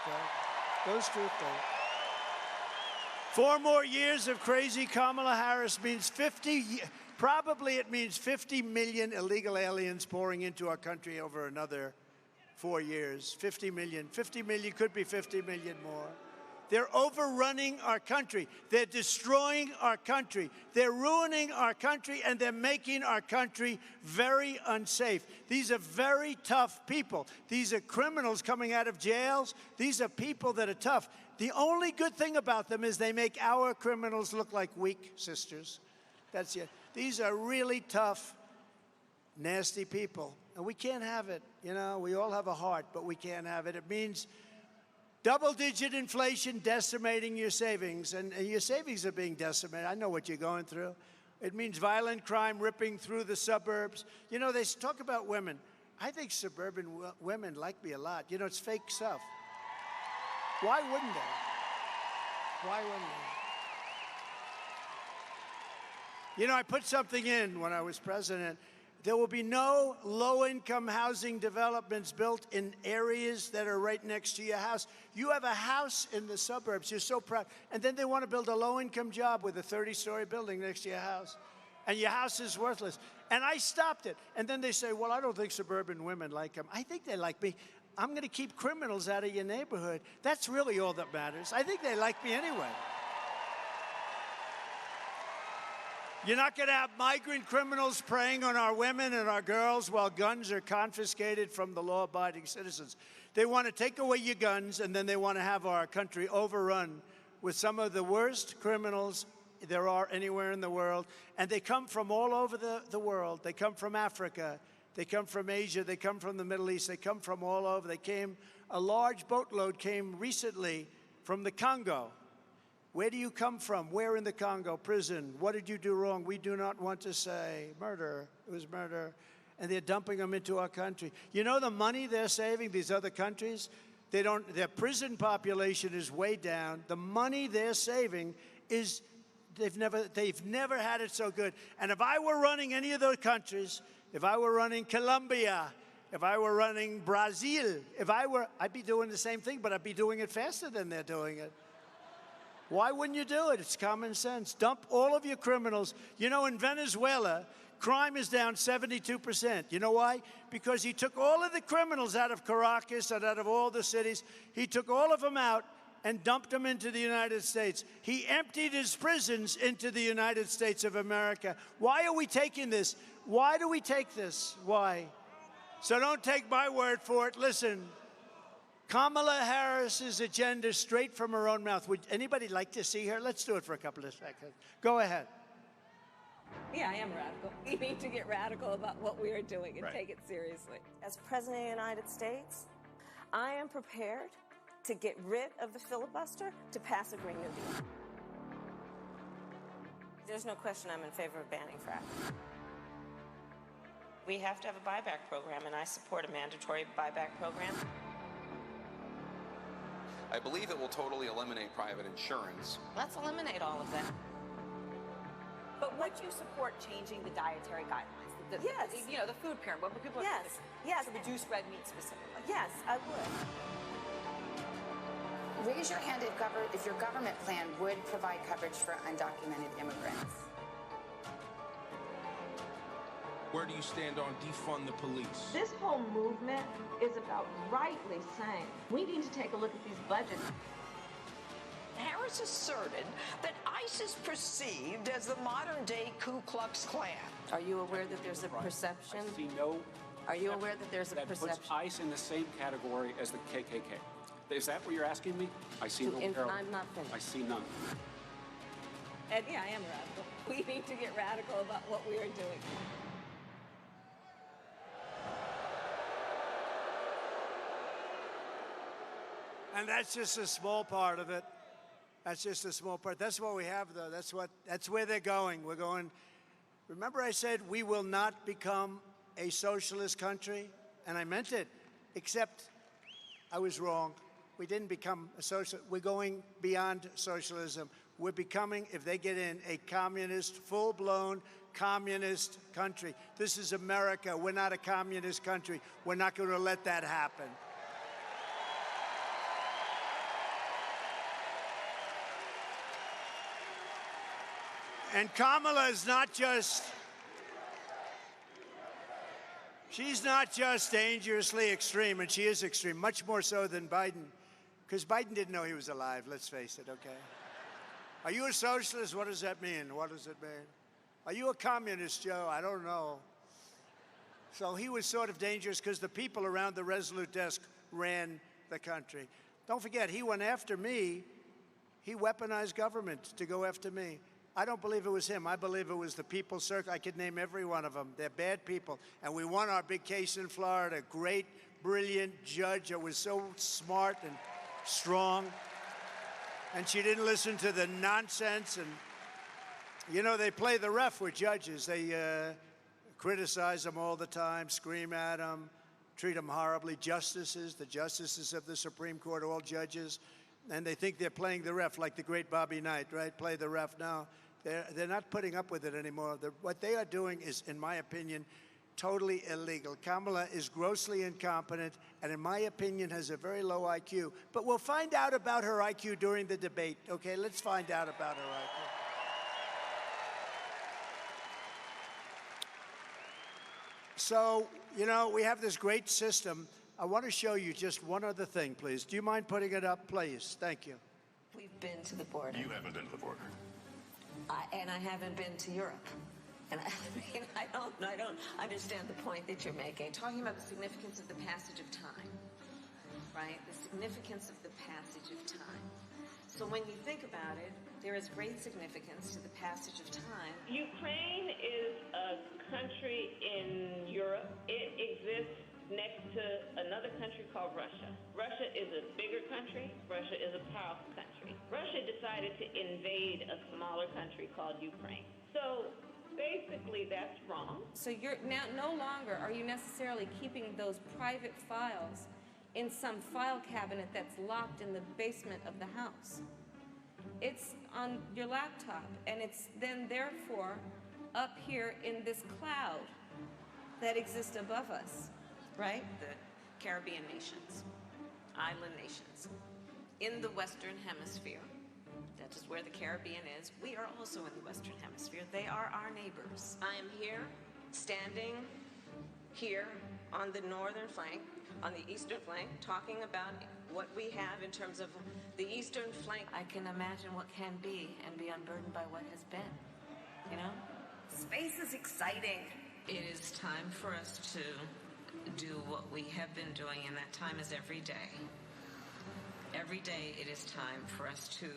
Okay? Those 2 things. 4 more years of crazy Kamala Harris means probably it means 50 million illegal aliens pouring into our country over another 4 years. 50 million could be 50 million more. They're overrunning our country. They're destroying our country. They're ruining our country, and they're making our country very unsafe. These are very tough people. These are criminals coming out of jails. These are people that are tough. The only good thing about them is they make our criminals look like weak sisters. That's it. These are really tough, nasty people. And we can't have it. You know, we all have a heart, but we can't have it. It means double-digit inflation decimating your savings, and your savings are being decimated. I know what you're going through. It means violent crime ripping through the suburbs. You know, they talk about women. I think suburban women like me a lot. You know, it's fake stuff. Why wouldn't they? Why wouldn't they? You know, I put something in when I was president. There will be no low-income housing developments built in areas that are right next to your house. You have a house in the suburbs. You're so proud. And then they want to build a low-income job with a 30-story building next to your house. And your house is worthless. And I stopped it. And then they say, well, I don't think suburban women like them. I think they like me. I'm going to keep criminals out of your neighborhood. That's really all that matters. I think they like me anyway. You're not going to have migrant criminals preying on our women and our girls while guns are confiscated from the law-abiding citizens. They want to take away your guns, and then they want to have our country overrun with some of the worst criminals there are anywhere in the world. And they come from all over the world. They come from Africa. They come from Asia. They come from the Middle East. They come from all over. A large boatload came recently from the Congo. Where do you come from? Where in the Congo? Prison. What did you do wrong? We do not want to say. Murder. It was murder. And they're dumping them into our country. You know the money they're saving, these other countries? Their prison population is way down. The money they're saving is, they've never had it so good. And if I were running any of those countries, if I were running Colombia, if I were running Brazil, I'd be doing the same thing, but I'd be doing it faster than they're doing it. Why wouldn't you do it? It's common sense. Dump all of your criminals. You know, in Venezuela, crime is down 72%. You know why? Because he took all of the criminals out of Caracas and out of all the cities. He took all of them out and dumped them into the United States. He emptied his prisons into the United States of America. Why are we taking this? Why do we take this? Why? So don't take my word for it. Listen. Kamala Harris's agenda straight from her own mouth. Would anybody like to see her? Let's do it for a couple of seconds. Go ahead. Yeah, I am radical. We need to get radical about what we are doing and take it seriously. As President of the United States, I am prepared to get rid of the filibuster to pass a Green New Deal. There's no question I'm in favor of banning fracking. We have to have a buyback program, and I support a mandatory buyback program. I believe it will totally eliminate private insurance. Let's eliminate all of that. But would you support changing the dietary guidelines? Yes. You know, the food pyramid, what people yes. To reduce red meat specifically. Yes, I would. Raise your hand if your government plan would provide coverage for undocumented immigrants. Where do you stand on defund the police? This whole movement is about rightly saying we need to take a look at these budgets. Harris asserted that ICE is perceived as the modern-day Ku Klux Klan. Are you aware that there's a perception? I see no. Are you aware that there's a that perception? puts ICE in the same category as the KKK. Is that what you're asking me? I see no parallel. I'm not finished. I see none. And yeah, I am radical. We need to get radical about what we are doing. And that's just a small part of it. That's just a small part. That's what we have, though. That's where they're going. We're going. Remember, I said we will not become a socialist country, and I meant it. Except, I was wrong. We didn't become a socialist. We're going beyond socialism. We're becoming, if they get in, a communist, full-blown communist country. This is America. We're not a communist country. We're not going to let that happen. And Kamala is not just, she's not just dangerously extreme, and she is extreme, much more so than Biden, because Biden didn't know he was alive, let's face it, okay? Are you a socialist? What does that mean? What does it mean? Are you a communist, Joe? I don't know. So he was sort of dangerous because the people around the Resolute desk ran the country. Don't forget, he went after me. He weaponized government to go after me. I don't believe it was him. I believe it was the People's Circle. I could name every one of them. They're bad people. And we won our big case in Florida. Great, brilliant judge that was so smart and strong. And she didn't listen to the nonsense. And, you know, they play the ref with judges. They criticize them all the time, scream at them, treat them horribly. Justices, the justices of the Supreme Court, all judges. And they think they're playing the ref like the great Bobby Knight, right? Play the ref now. They're not putting up with it anymore. What they are doing is, in my opinion, totally illegal. Kamala is grossly incompetent and, in my opinion, has a very low IQ. But we'll find out about her IQ during the debate, okay? Let's find out about her IQ. So, you know, we have this great system. I want to show you just one other thing, please. Do you mind putting it up, please? Thank you. We've been to the border. You haven't been to the border. And I haven't been to Europe. And I mean, I don't understand the point that you're making. Talking about the significance of the passage of time, right? The significance of the passage of time. So when you think about it, there is great significance to the passage of time. Ukraine is a country in Europe. It exists next to another country called Russia. Russia is a bigger country. Russia is a powerful country. Russia decided to invade a smaller country called Ukraine. So basically that's wrong. So you're now no longer are you necessarily keeping those private files in some file cabinet that's locked in the basement of the house. It's on your laptop, and it's then therefore up here in this cloud that exists above us. Right? The Caribbean nations, island nations, in the Western Hemisphere. That is where the Caribbean is. We are also in the Western Hemisphere. They are our neighbors. I am here, standing here on the northern flank, on the eastern flank, talking about what we have in terms of the eastern flank. I can imagine what can be and be unburdened by what has been. You know? Space is exciting. It is time for us to do what we have been doing, and that time is every day. Every day it is time for us to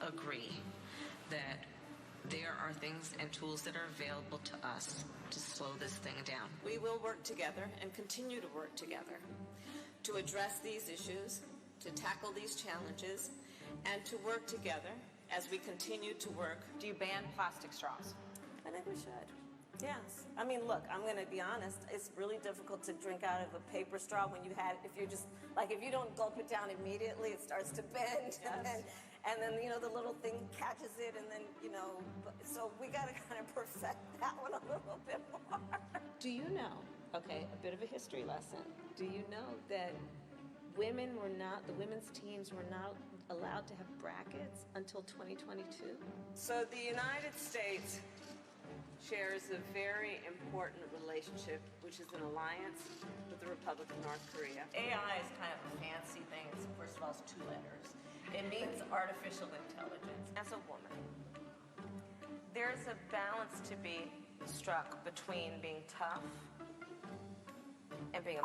agree that there are things and tools that are available to us to slow this thing down. We will work together and continue to work together to address these issues, to tackle these challenges, and to work together as we continue to work. Do you ban plastic straws? I think we should. Yes. I mean, look, I'm going to be honest. It's really difficult to drink out of a paper straw when you had, if you're just, like, if you don't gulp it down immediately, it starts to bend. Yes. And then, you know, the little thing catches it, and then, you know, so we got to kind of perfect that one a little bit more. Do you know, okay, a bit of a history lesson. Do you know that the women's teams were not allowed to have brackets until 2022? So the United States shares a very important relationship, which is an alliance with the Republic of North Korea. AI is kind of a fancy thing. First of all, it's 2 letters. It means artificial intelligence. As a woman, there's a balance to be struck between being tough and being a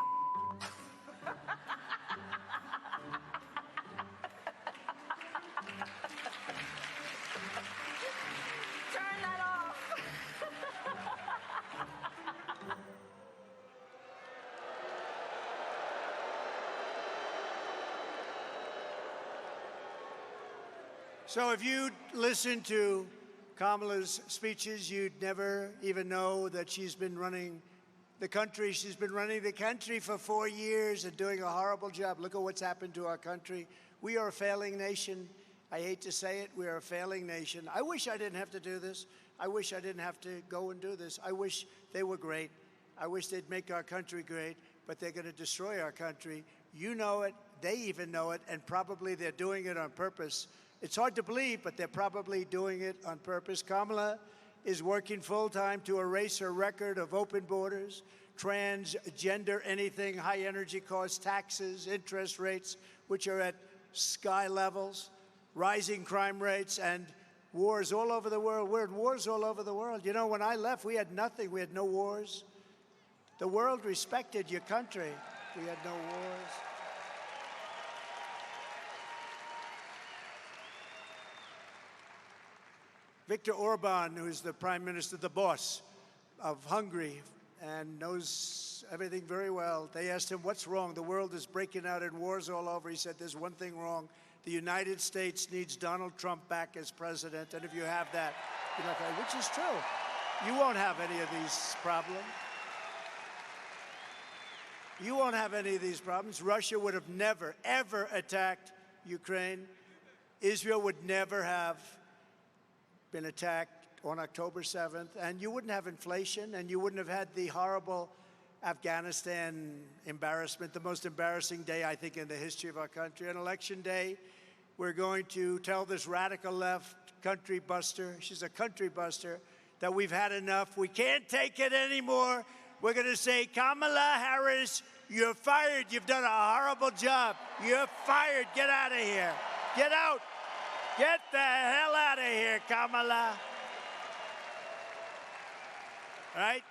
turn that off. So if you listen to Kamala's speeches, you'd never even know that she's been running the country. She's been running the country for 4 years and doing a horrible job. Look at what's happened to our country. We are a failing nation. I hate to say it, we are a failing nation. I wish I didn't have to do this. I wish I didn't have to go and do this. I wish they were great. I wish they'd make our country great, but they're going to destroy our country. You know it, they even know it, and probably they're doing it on purpose. It's hard to believe, but they're probably doing it on purpose. Kamala is working full-time to erase her record of open borders, transgender anything, high energy costs, taxes, interest rates, which are at sky levels, rising crime rates, and wars all over the world. We're in wars all over the world. You know, when I left, we had nothing. We had no wars. The world respected your country. We had no wars. Viktor Orban, who's the prime minister, the boss of Hungary, and knows everything very well. They asked him, what's wrong? The world is breaking out in wars all over. He said, there's one thing wrong. The United States needs Donald Trump back as president, and if you have that, you're not going to, which is true. You won't have any of these problems. You won't have any of these problems. Russia would have never, ever attacked Ukraine. Israel would never have been attacked on October 7th, and you wouldn't have inflation, and you wouldn't have had the horrible Afghanistan embarrassment, the most embarrassing day, I think, in the history of our country. On Election Day, we're going to tell this radical left country buster, she's a country buster, that we've had enough. We can't take it anymore. We're going to say, Kamala Harris, you're fired. You've done a horrible job. You're fired. Get out of here. Get out. Get the hell out of here, Kamala. Right?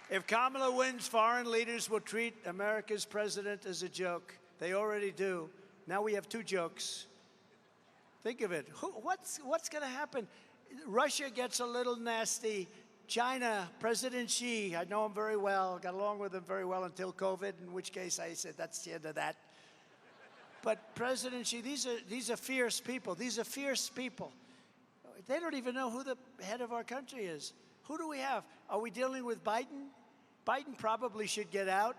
If Kamala wins, foreign leaders will treat America's president as a joke. They already do. Now we have 2 jokes. Think of it. What's going to happen? Russia gets a little nasty. China, President Xi, I know him very well, got along with him very well until COVID, in which case I said, that's the end of that. But President Xi, these are fierce people. These are fierce people. They don't even know who the head of our country is. Who do we have? Are we dealing with Biden? Biden probably should get out,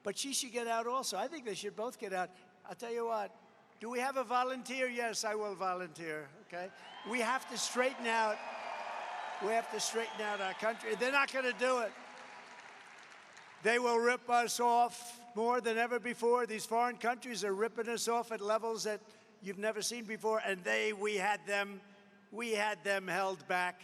but Xi should get out also. I think they should both get out. I'll tell you what, do we have a volunteer? Yes, I will volunteer, okay? We have to straighten out. We have to straighten out our country. They're not going to do it. They will rip us off more than ever before. These foreign countries are ripping us off at levels that you've never seen before, and we had them held back.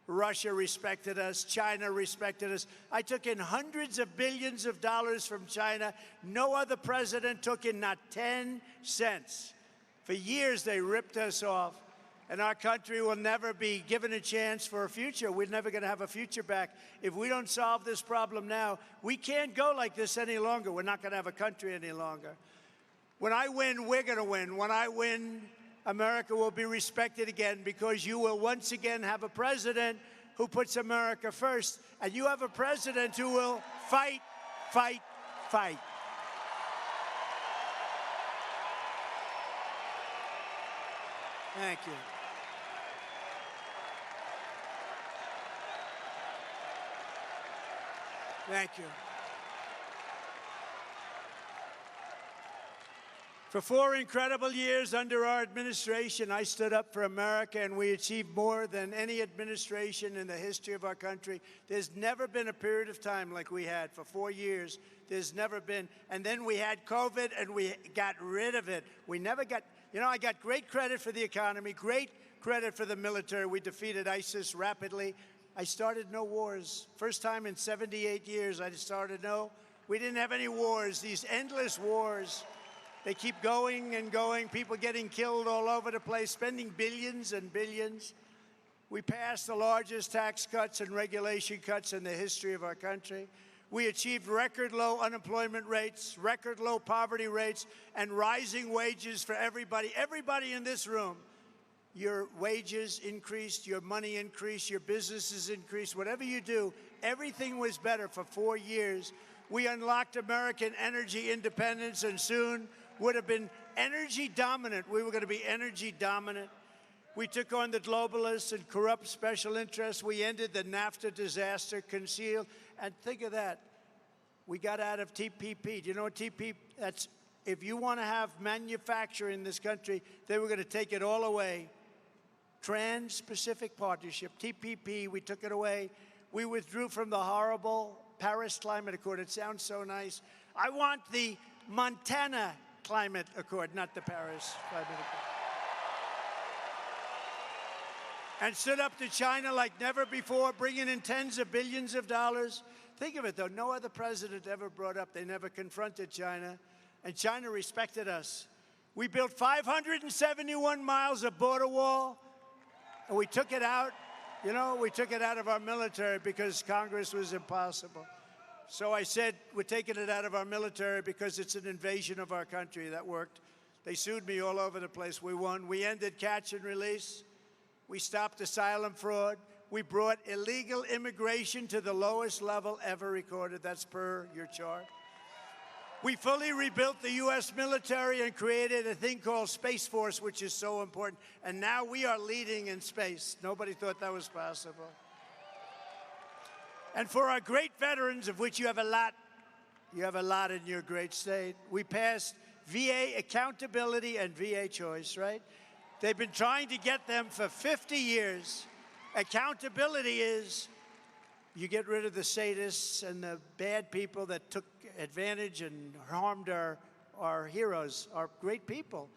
Russia respected us. China respected us. I took in hundreds of billions of dollars from China. No other president took in not 10 cents. For years, they ripped us off. And our country will never be given a chance for a future. We're never going to have a future back. If we don't solve this problem now, we can't go like this any longer. We're not going to have a country any longer. When I win, we're going to win. When I win, America will be respected again, because you will once again have a president who puts America first. And you have a president who will fight, fight, fight. Thank you. Thank you. For 4 incredible years under our administration, I stood up for America, and we achieved more than any administration in the history of our country. There's never been a period of time like we had for 4 years. There's never been. And then we had COVID, and we got rid of it. We never got, I got great credit for the economy, great credit for the military. We defeated ISIS rapidly. I started no wars. First time in 78 years I started we didn't have any wars, these endless wars. They keep going and going, people getting killed all over the place, spending billions and billions. We passed the largest tax cuts and regulation cuts in the history of our country. We achieved record low unemployment rates, record low poverty rates, and rising wages for everybody. Everybody in this room, your wages increased, your money increased, your businesses increased. Whatever you do, everything was better for 4 years. We unlocked American energy independence, and soon would have been energy dominant. We were going to be energy dominant. We took on the globalists and corrupt special interests. We ended the NAFTA disaster, concealed. And think of that. We got out of TPP. Do you know what TPP? That's if you want to have manufacturing in this country, they were going to take it all away. Trans-Pacific Partnership, TPP, we took it away. We withdrew from the horrible Paris Climate Accord. It sounds so nice. I want the Montana Climate Accord, not the Paris Climate Accord. And stood up to China like never before, bringing in tens of billions of dollars. Think of it, though. No other president ever brought up. They never confronted China. And China respected us. We built 571 miles of border wall, and we took it out. We took it out of our military because Congress was impossible. So I said, we're taking it out of our military because it's an invasion of our country. That worked. They sued me all over the place. We won. We ended catch and release. We stopped asylum fraud. We brought illegal immigration to the lowest level ever recorded. That's per your chart. We fully rebuilt the U.S. military and created a thing called Space Force, which is so important. And now we are leading in space. Nobody thought that was possible. And for our great veterans, of which you have a lot in your great state, we passed VA accountability and VA choice, right? They've been trying to get them for 50 years. Accountability is you get rid of the sadists and the bad people that took advantage and harmed our heroes, our great people.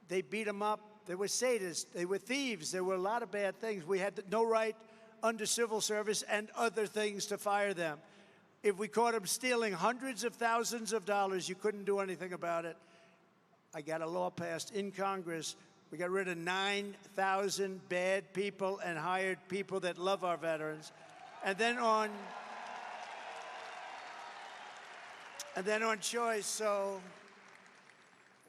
They beat them up. They were sadists. They were thieves. There were a lot of bad things. We had no right under civil service and other things to fire them. If we caught them stealing hundreds of thousands of dollars, you couldn't do anything about it. I got a law passed in Congress. We got rid of 9,000 bad people and hired people that love our veterans. And then on choice, so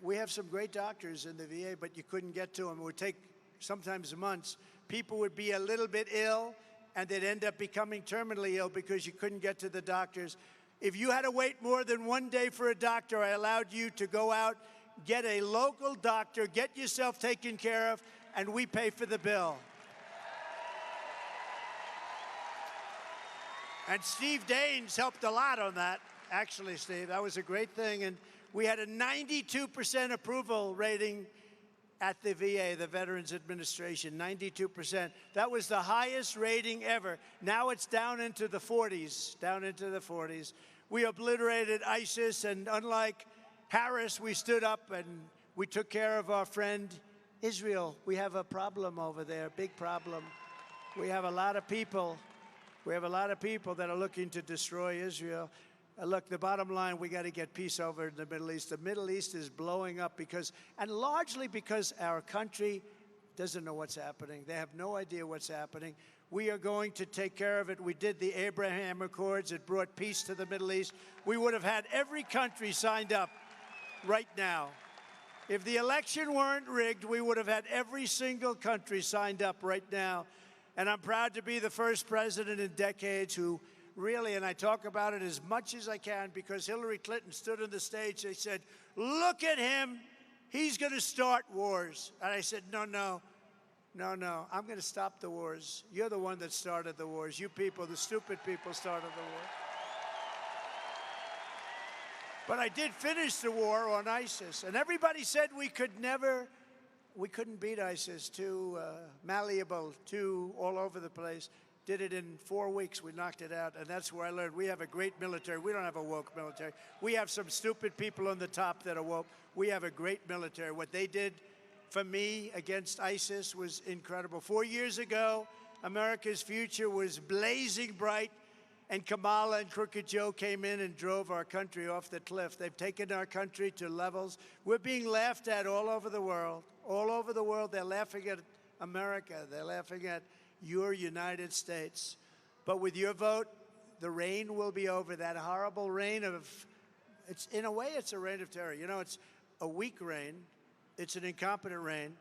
we have some great doctors in the VA, but you couldn't get to them. It would take sometimes months. People would be a little bit ill, and they'd end up becoming terminally ill because you couldn't get to the doctors. If you had to wait more than one day for a doctor, I allowed you to go out, get a local doctor, get yourself taken care of, and we pay for the bill. And Steve Daines helped a lot on that. Actually, Steve, that was a great thing. And we had a 92% approval rating at the VA, the Veterans Administration, 92%. That was the highest rating ever. Now it's down into the 40s, We obliterated ISIS, and unlike Harris, we stood up and we took care of our friend Israel. We have a problem over there, big problem. We have a lot of people that are looking to destroy Israel. Look, the bottom line, we got to get peace over in the Middle East. The Middle East is blowing up largely because our country doesn't know what's happening. They have no idea what's happening. We are going to take care of it. We did the Abraham Accords. It brought peace to the Middle East. We would have had every country signed up right now. If the election weren't rigged, we would have had every single country signed up right now. And I'm proud to be the first president in decades who really, and I talk about it as much as I can because Hillary Clinton stood on the stage. They said, look at him. He's going to start wars. And I said, no. I'm going to stop the wars. You're the one that started the wars. You people, the stupid people, started the war. But I did finish the war on ISIS. And everybody said we couldn't beat ISIS, too malleable, too all over the place. Did it in 4 weeks. We knocked it out. And that's where I learned we have a great military. We don't have a woke military. We have some stupid people on the top that are woke. We have a great military. What they did for me against ISIS was incredible. 4 years ago, America's future was blazing bright, and Kamala and Crooked Joe came in and drove our country off the cliff. They've taken our country to levels. We're being laughed at all over the world. All over the world, they're laughing at America. They're laughing at your United States. But with your vote, the reign will be over. That horrible reign of, it's in a way, it's a reign of terror. You know, it's a weak reign. It's an incompetent reign.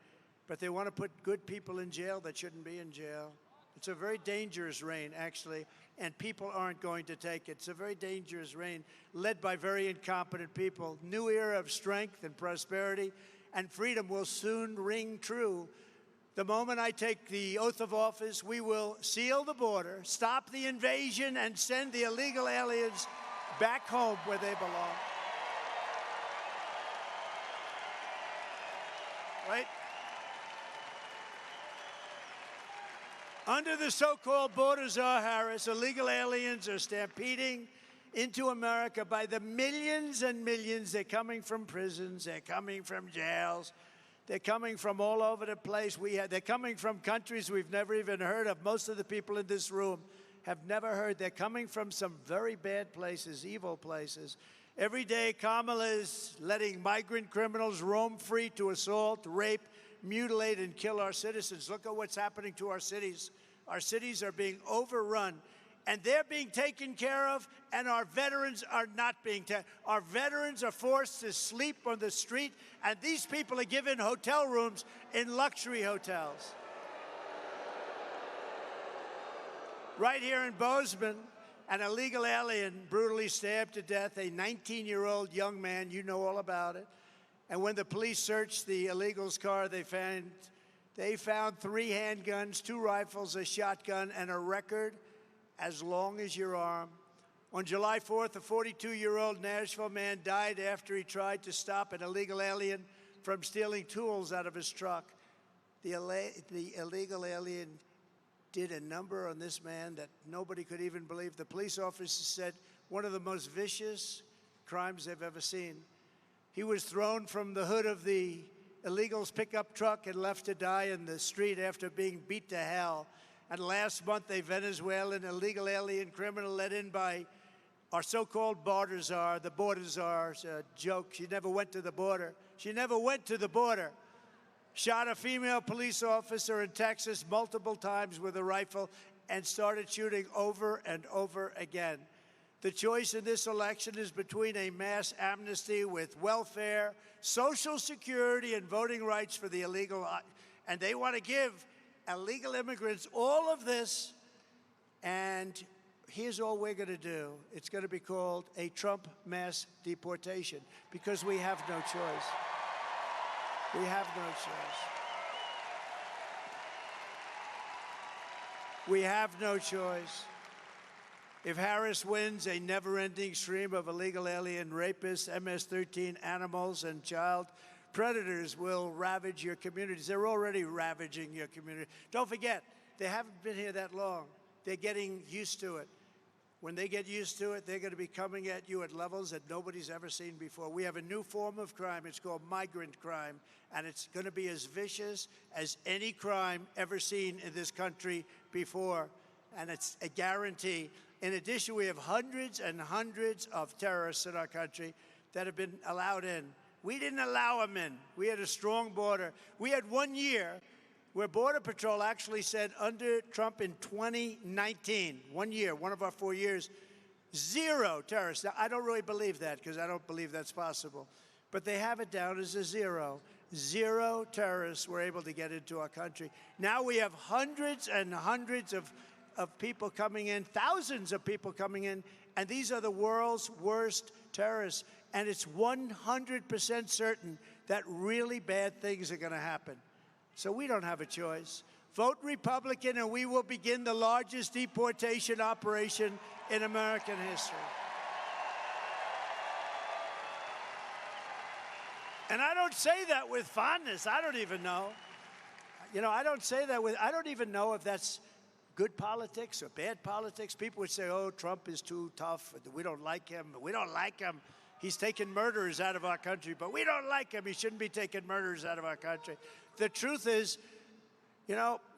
But they want to put good people in jail that shouldn't be in jail. It's a very dangerous reign, actually, and people aren't going to take it. It's a very dangerous reign led by very incompetent people. New era of strength and prosperity and freedom will soon ring true. The moment I take the oath of office, we will seal the border, stop the invasion, and send the illegal aliens back home where they belong. Right? Under the so-called border czar Harris, illegal aliens are stampeding into America by the millions and millions. They're coming from prisons. They're coming from jails. They're coming from all over the place. They're coming from countries we've never even heard of. Most of the people in this room have never heard. They're coming from some very bad places, evil places. Every day, Kamala is letting migrant criminals roam free to assault, rape, mutilate, and kill our citizens. Look at what's happening to our cities. Our cities are being overrun, and they're being taken care of, and our veterans are not being taken. Our veterans are forced to sleep on the street, and these people are given hotel rooms in luxury hotels. Right here in Bozeman, an illegal alien brutally stabbed to death a 19-year-old young man. You know all about it. And when the police searched the illegal's car, they found 3 handguns, 2 rifles, a shotgun, and a record as long as your arm. On July 4th, a 42-year-old Nashville man died after he tried to stop an illegal alien from stealing tools out of his truck. The illegal alien did a number on this man that nobody could even believe. The police officer said one of the most vicious crimes they've ever seen. He was thrown from the hood of the illegal's pickup truck and left to die in the street after being beat to hell. And last month, a Venezuelan illegal alien criminal let in by our so-called border czar. The border czar's a joke. She never went to the border. She never went to the border. Shot a female police officer in Texas multiple times with a rifle and started shooting over and over again. The choice in this election is between a mass amnesty with welfare, Social Security, and voting rights for the illegal. And they want to give illegal immigrants all of this. And here's all we're going to do. It's going to be called a Trump mass deportation because we have no choice. We have no choice. We have no choice. If Harris wins, a never-ending stream of illegal alien rapists, MS-13 animals, and child predators will ravage your communities. They're already ravaging your community. Don't forget, they haven't been here that long. They're getting used to it. When they get used to it, they're going to be coming at you at levels that nobody's ever seen before. We have a new form of crime. It's called migrant crime, and it's going to be as vicious as any crime ever seen in this country before, and it's a guarantee. In addition, we have hundreds and hundreds of terrorists in our country that have been allowed in. We didn't allow them in. We had a strong border. We had 1 year where Border Patrol actually said under Trump in 2019, 1 year, one of our 4 years, 0 terrorists. Now, I don't really believe that because I don't believe that's possible. But they have it down as a 0. 0 terrorists were able to get into our country. Now we have hundreds and hundreds of people coming in, thousands of people coming in, and these are the world's worst terrorists. And it's 100% certain that really bad things are going to happen. So we don't have a choice. Vote Republican, and we will begin the largest deportation operation in American history. And I don't say that with fondness. I don't even know. I don't say that I don't even know if that's good politics or bad politics. People would say, oh, Trump is too tough. We don't like him. We don't like him. He's taking murderers out of our country, but we don't like him. He shouldn't be taking murderers out of our country. The truth is,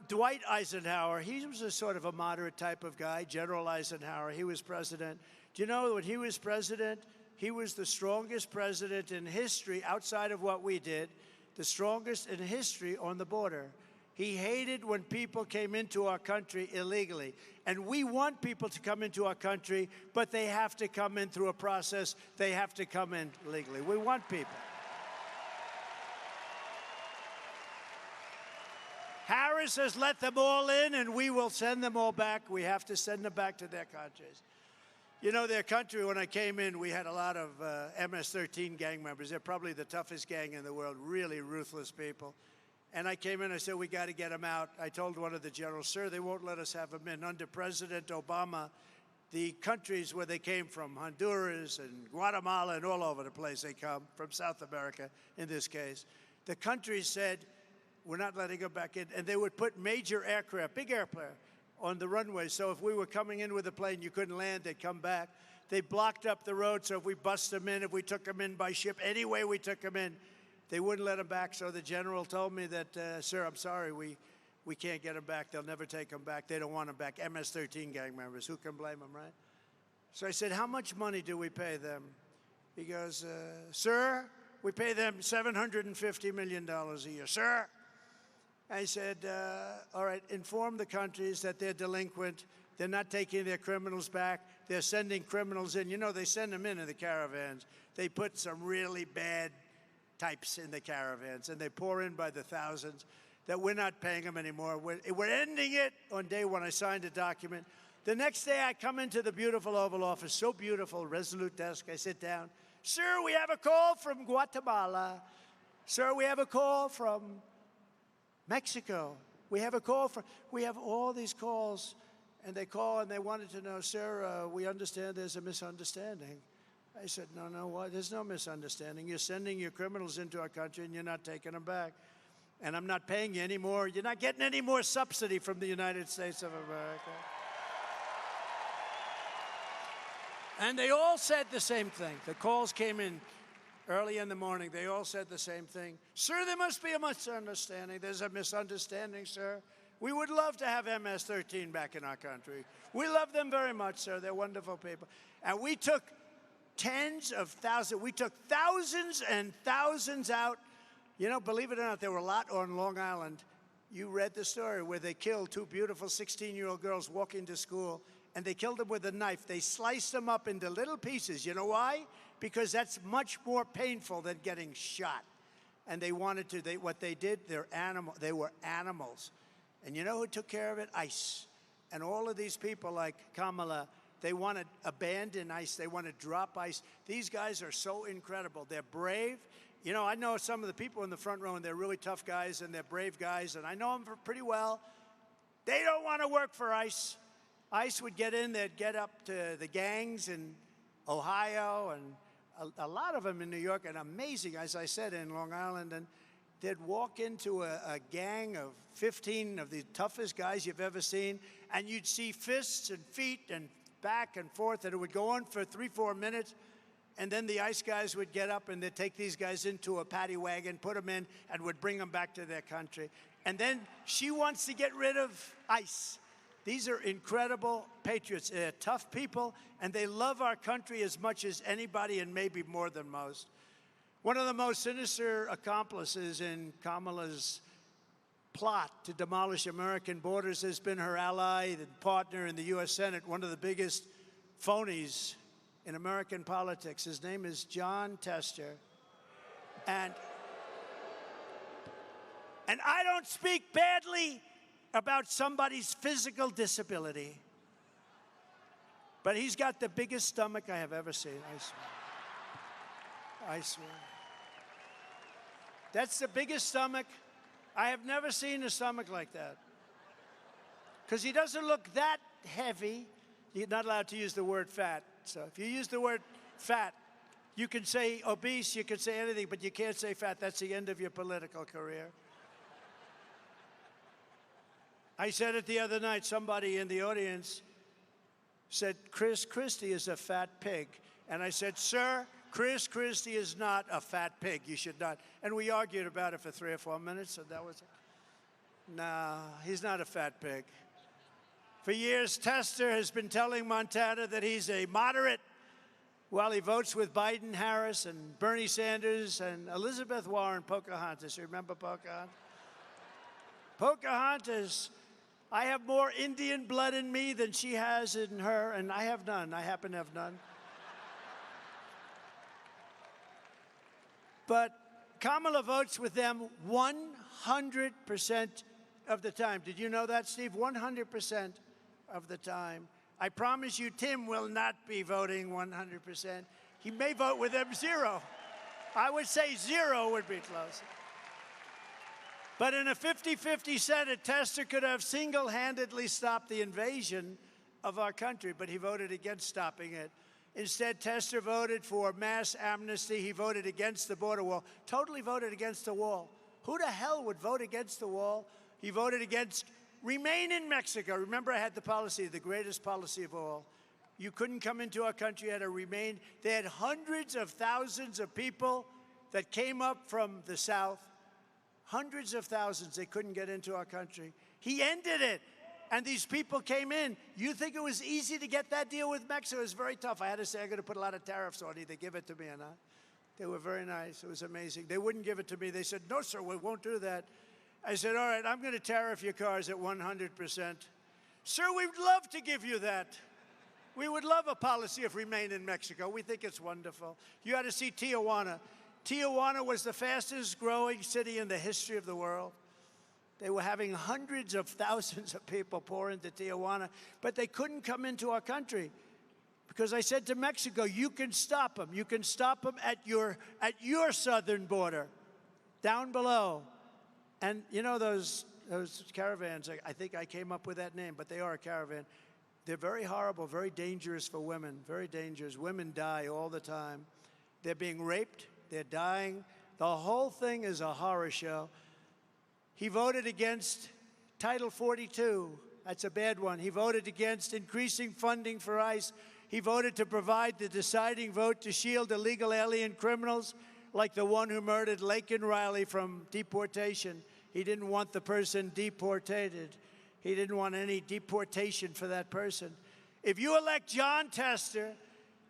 Dwight Eisenhower, he was a sort of a moderate type of guy, General Eisenhower. He was president. Do you know when he was president, he was the strongest president in history outside of what we did, the strongest in history on the border. He hated when people came into our country illegally. And we want people to come into our country, but they have to come in through a process. They have to come in legally. We want people. Harris has let them all in, and we will send them all back. We have to send them back to their countries. Their country, when I came in, we had a lot of MS-13 gang members. They're probably the toughest gang in the world, really ruthless people. And I came in, I said, we got to get them out. I told one of the generals, sir, they won't let us have them in. Under President Obama, the countries where they came from, Honduras and Guatemala and all over the place they come, from South America in this case, the countries said, we're not letting them back in. And they would put major aircraft, big aircraft, on the runway. So if we were coming in with a plane, you couldn't land, they'd come back. They blocked up the road, so if we bust them in, if we took them in by ship, any way we took them in, they wouldn't let them back. So the general told me that, sir, I'm sorry, we can't get them back. They'll never take them back. They don't want them back. MS-13 gang members. Who can blame them, right? So I said, how much money do we pay them? He goes, sir, we pay them $750 million a year. Sir? I said, all right, inform the countries that they're delinquent. They're not taking their criminals back. They're sending criminals in. They send them in the caravans. They put some really bad types in the caravans, and they pour in by the thousands, that we're not paying them anymore. We're ending it on day one. I signed a document. The next day, I come into the beautiful Oval Office, so beautiful, resolute desk. I sit down. Sir, we have a call from Guatemala. Sir, we have a call from Mexico. We have all these calls, and they call and they wanted to know, sir, we understand there's a misunderstanding. I said, no, what? There's no misunderstanding. You're sending your criminals into our country and you're not taking them back. And I'm not paying you any more. You're not getting any more subsidy from the United States of America. And they all said the same thing. The calls came in early in the morning. They all said the same thing. Sir, there must be a misunderstanding. There's a misunderstanding, sir. We would love to have MS-13 back in our country. We love them very much, sir. They're wonderful people. And we took tens of thousands. We took thousands and thousands out. Believe it or not, there were a lot on Long Island. You read the story where they killed two beautiful 16-year-old girls walking to school, and they killed them with a knife. They sliced them up into little pieces. You know why? Because that's much more painful than getting shot. And they wanted to. What they did, they were animals. And you know who took care of it? ICE. And all of these people like Kamala, they want to abandon ICE. They want to drop ICE. These guys are so incredible. They're brave. I know some of the people in the front row, and they're really tough guys, and they're brave guys, and I know them pretty well. They don't want to work for ICE. ICE would get in, they'd get up to the gangs in Ohio, and a lot of them in New York, and amazing, as I said, in Long Island, and they'd walk into a gang of 15 of the toughest guys you've ever seen, and you'd see fists and feet and back and forth, and it would go on for 3-4 minutes. And then the ICE guys would get up and they'd take these guys into a paddy wagon, put them in, and would bring them back to their country. And then she wants to get rid of ICE. These are incredible patriots. They're tough people, and they love our country as much as anybody, and maybe more than most. One of the most sinister accomplices in Kamala's plot to demolish American borders has been her ally and partner in the U.S. Senate, one of the biggest phonies in American politics. His name is Jon Tester. And I don't speak badly about somebody's physical disability, but he's got the biggest stomach I have ever seen, I swear. I swear. That's the biggest stomach. I have never seen a stomach like that. Because he doesn't look that heavy. You're not allowed to use the word fat. So if you use the word fat, You can say obese, you can say anything, but you can't say fat. That's the end of your political career. I said it the other night. Somebody in the audience said, Chris Christie is a fat pig. And I said, sir, Chris Christie is not a fat pig. You should not. And we argued about it for 3 or 4 minutes, and that was it. No, he's not a fat pig. For years, Tester has been telling Montana that he's a moderate while he votes with Biden, Harris, and Bernie Sanders, and Elizabeth Warren, Pocahontas. You remember Pocahontas? Pocahontas, I have more Indian blood in me than she has in her, and I have none. I happen to have none. But Kamala votes with them 100% of the time. Did you know that, Steve? 100% of the time. I promise you, Tim will not be voting 100%. He may vote with them 0. I would say 0 would be close. But in a 50-50 Senate, Tester could have single-handedly stopped the invasion of our country, but he voted against stopping it. Instead, Tester voted for mass amnesty. He voted against the border wall, totally voted against the wall. Who the hell would vote against the wall? He voted against remain in Mexico. Remember, I had the policy, the greatest policy of all. You couldn't come into our country, you had to remain. They had hundreds of thousands of people that came up from the South. Hundreds of thousands, they couldn't get into our country. He ended it, and these people came in. You think it was easy to get that deal with Mexico? It was very tough. I had to say, I'm going to put a lot of tariffs on you. They give it to me or not. They were very nice. It was amazing. They wouldn't give it to me. They said, no, sir, we won't do that. I said, all right, I'm going to tariff your cars at 100%. Sir, we'd love to give you that. We would love a policy of remain in Mexico. We think it's wonderful. You ought to see Tijuana. Tijuana was the fastest growing city in the history of the world. They were having hundreds of thousands of people pour into Tijuana, but they couldn't come into our country because I said to Mexico, you can stop them. You can stop them at your southern border, down below. And you know those caravans, I think I came up with that name, but they are a caravan. They're very horrible, very dangerous for women, very dangerous. Women die all the time. They're being raped. They're dying. The whole thing is a horror show. He voted against Title 42. That's a bad one. He voted against increasing funding for ICE. He voted to provide the deciding vote to shield illegal alien criminals like the one who murdered Laken Riley from deportation. He didn't want the person deported. He didn't want any deportation for that person. If you elect Jon Tester,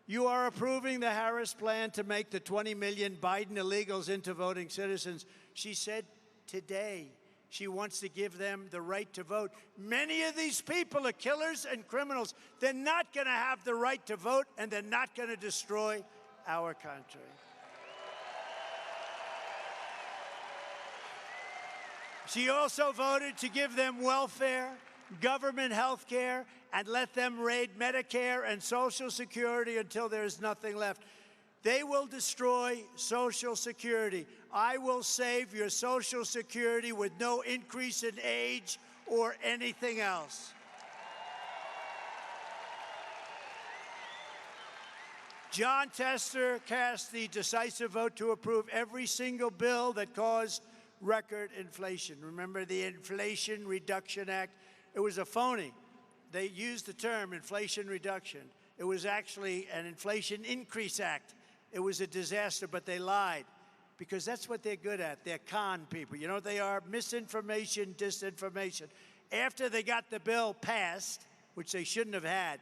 you are approving the Harris plan to make the 20 million Biden illegals into voting citizens. She said today she wants to give them the right to vote. Many of these people are killers and criminals. They're not going to have the right to vote, and they're not going to destroy our country. She also voted to give them welfare, government health care, and let them raid Medicare and Social Security until there's nothing left. They will destroy Social Security. I will save your Social Security with no increase in age or anything else. Jon Tester cast the decisive vote to approve every single bill that caused record inflation. Remember the Inflation Reduction Act? It was a phony. They used the term inflation reduction. It was actually an Inflation Increase Act. It was a disaster, but they lied because that's what they're good at. They're con people. You know what they are? Misinformation, disinformation. After they got the bill passed, which they shouldn't have had,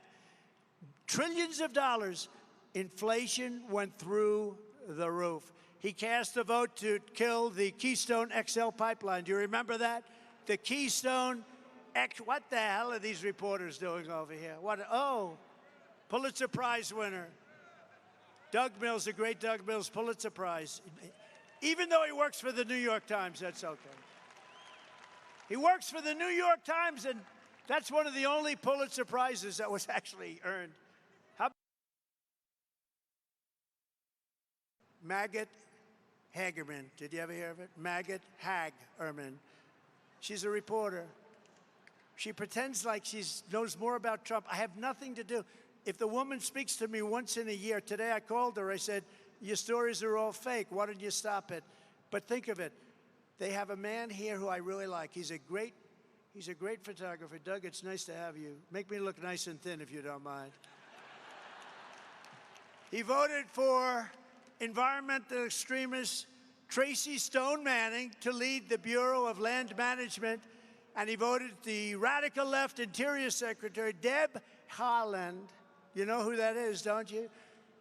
trillions of dollars, inflation went through the roof. He cast a vote to kill the Keystone XL pipeline. Do you remember that? The Keystone X. What the hell are these reporters doing over here? Oh, Pulitzer Prize winner. Doug Mills, the great Doug Mills, Pulitzer Prize. Even though he works for the New York Times, that's okay. He works for the New York Times, and that's one of the only Pulitzer Prizes that was actually earned. Maggot Hagerman. Did you ever hear of it? Maggot Hagerman. She's a reporter. She pretends like she knows more about Trump. I have nothing to do. If the woman speaks to me once in a year, today I called her, I said, Your stories are all fake. Why don't you stop it? But think of it. They have a man here who I really like. He's a great photographer. Doug, it's nice to have you. Make me look nice and thin if you don't mind. He voted for environmental extremist Tracy Stone Manning to lead the Bureau of Land Management, and he voted the radical left Interior Secretary, Deb Haaland, you know who that is, don't you?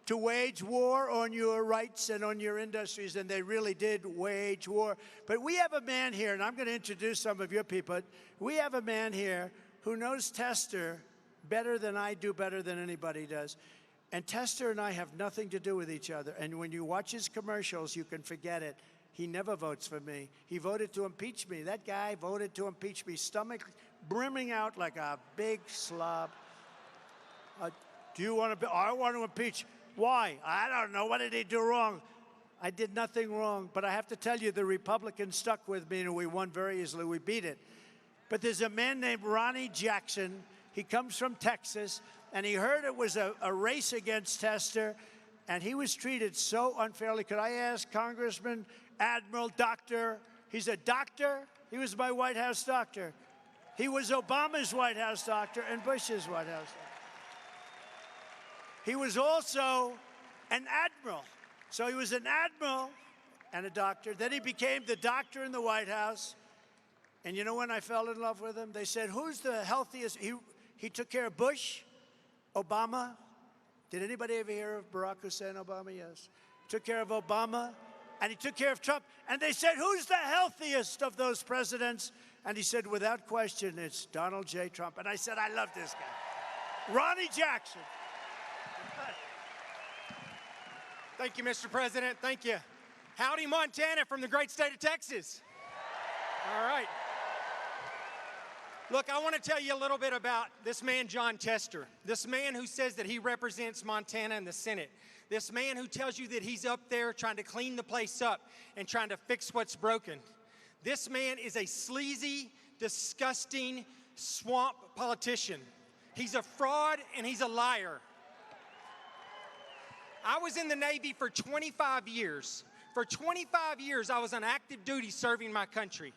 To wage war on your rights and on your industries, and they really did wage war. But we have a man here, and I'm going to introduce some of your people. We have a man here who knows Tester better than I do, better than anybody does. And Tester and I have nothing to do with each other. And when you watch his commercials, you can forget it. He never votes for me. He voted to impeach me. That guy voted to impeach me, stomach brimming out like a big slob. Do you want to? I want to impeach. Why? I don't know. What did he do wrong? I did nothing wrong. But I have to tell you, the Republicans stuck with me, and we won very easily. We beat it. But there's a man named Ronnie Jackson. He comes from Texas, and he heard it was a race against Tester, and he was treated so unfairly. Could I ask Congressman, Admiral, Doctor? He's a doctor. He was my White House doctor. He was Obama's White House doctor and Bush's White House doctor. He was also an admiral. So he was an admiral and a doctor. Then he became the doctor in the White House. And you know when I fell in love with him? They said, who's the healthiest? He took care of Bush, Obama. Did anybody ever hear of Barack Hussein Obama? Yes. Took care of Obama, and he took care of Trump. And they said, who's the healthiest of those presidents? And he said, without question, it's Donald J. Trump. And I said, I love this guy. Ronnie Jackson. Thank you, Mr. President. Thank you. Howdy, Montana from the great state of Texas. All right. Look, I want to tell you a little bit about this man, Jon Tester. This man who says that he represents Montana in the Senate. This man who tells you that he's up there trying to clean the place up and trying to fix what's broken. This man is a sleazy, disgusting, swamp politician. He's a fraud and he's a liar. I was in the Navy for 25 years. For 25 years, I was on active duty serving my country.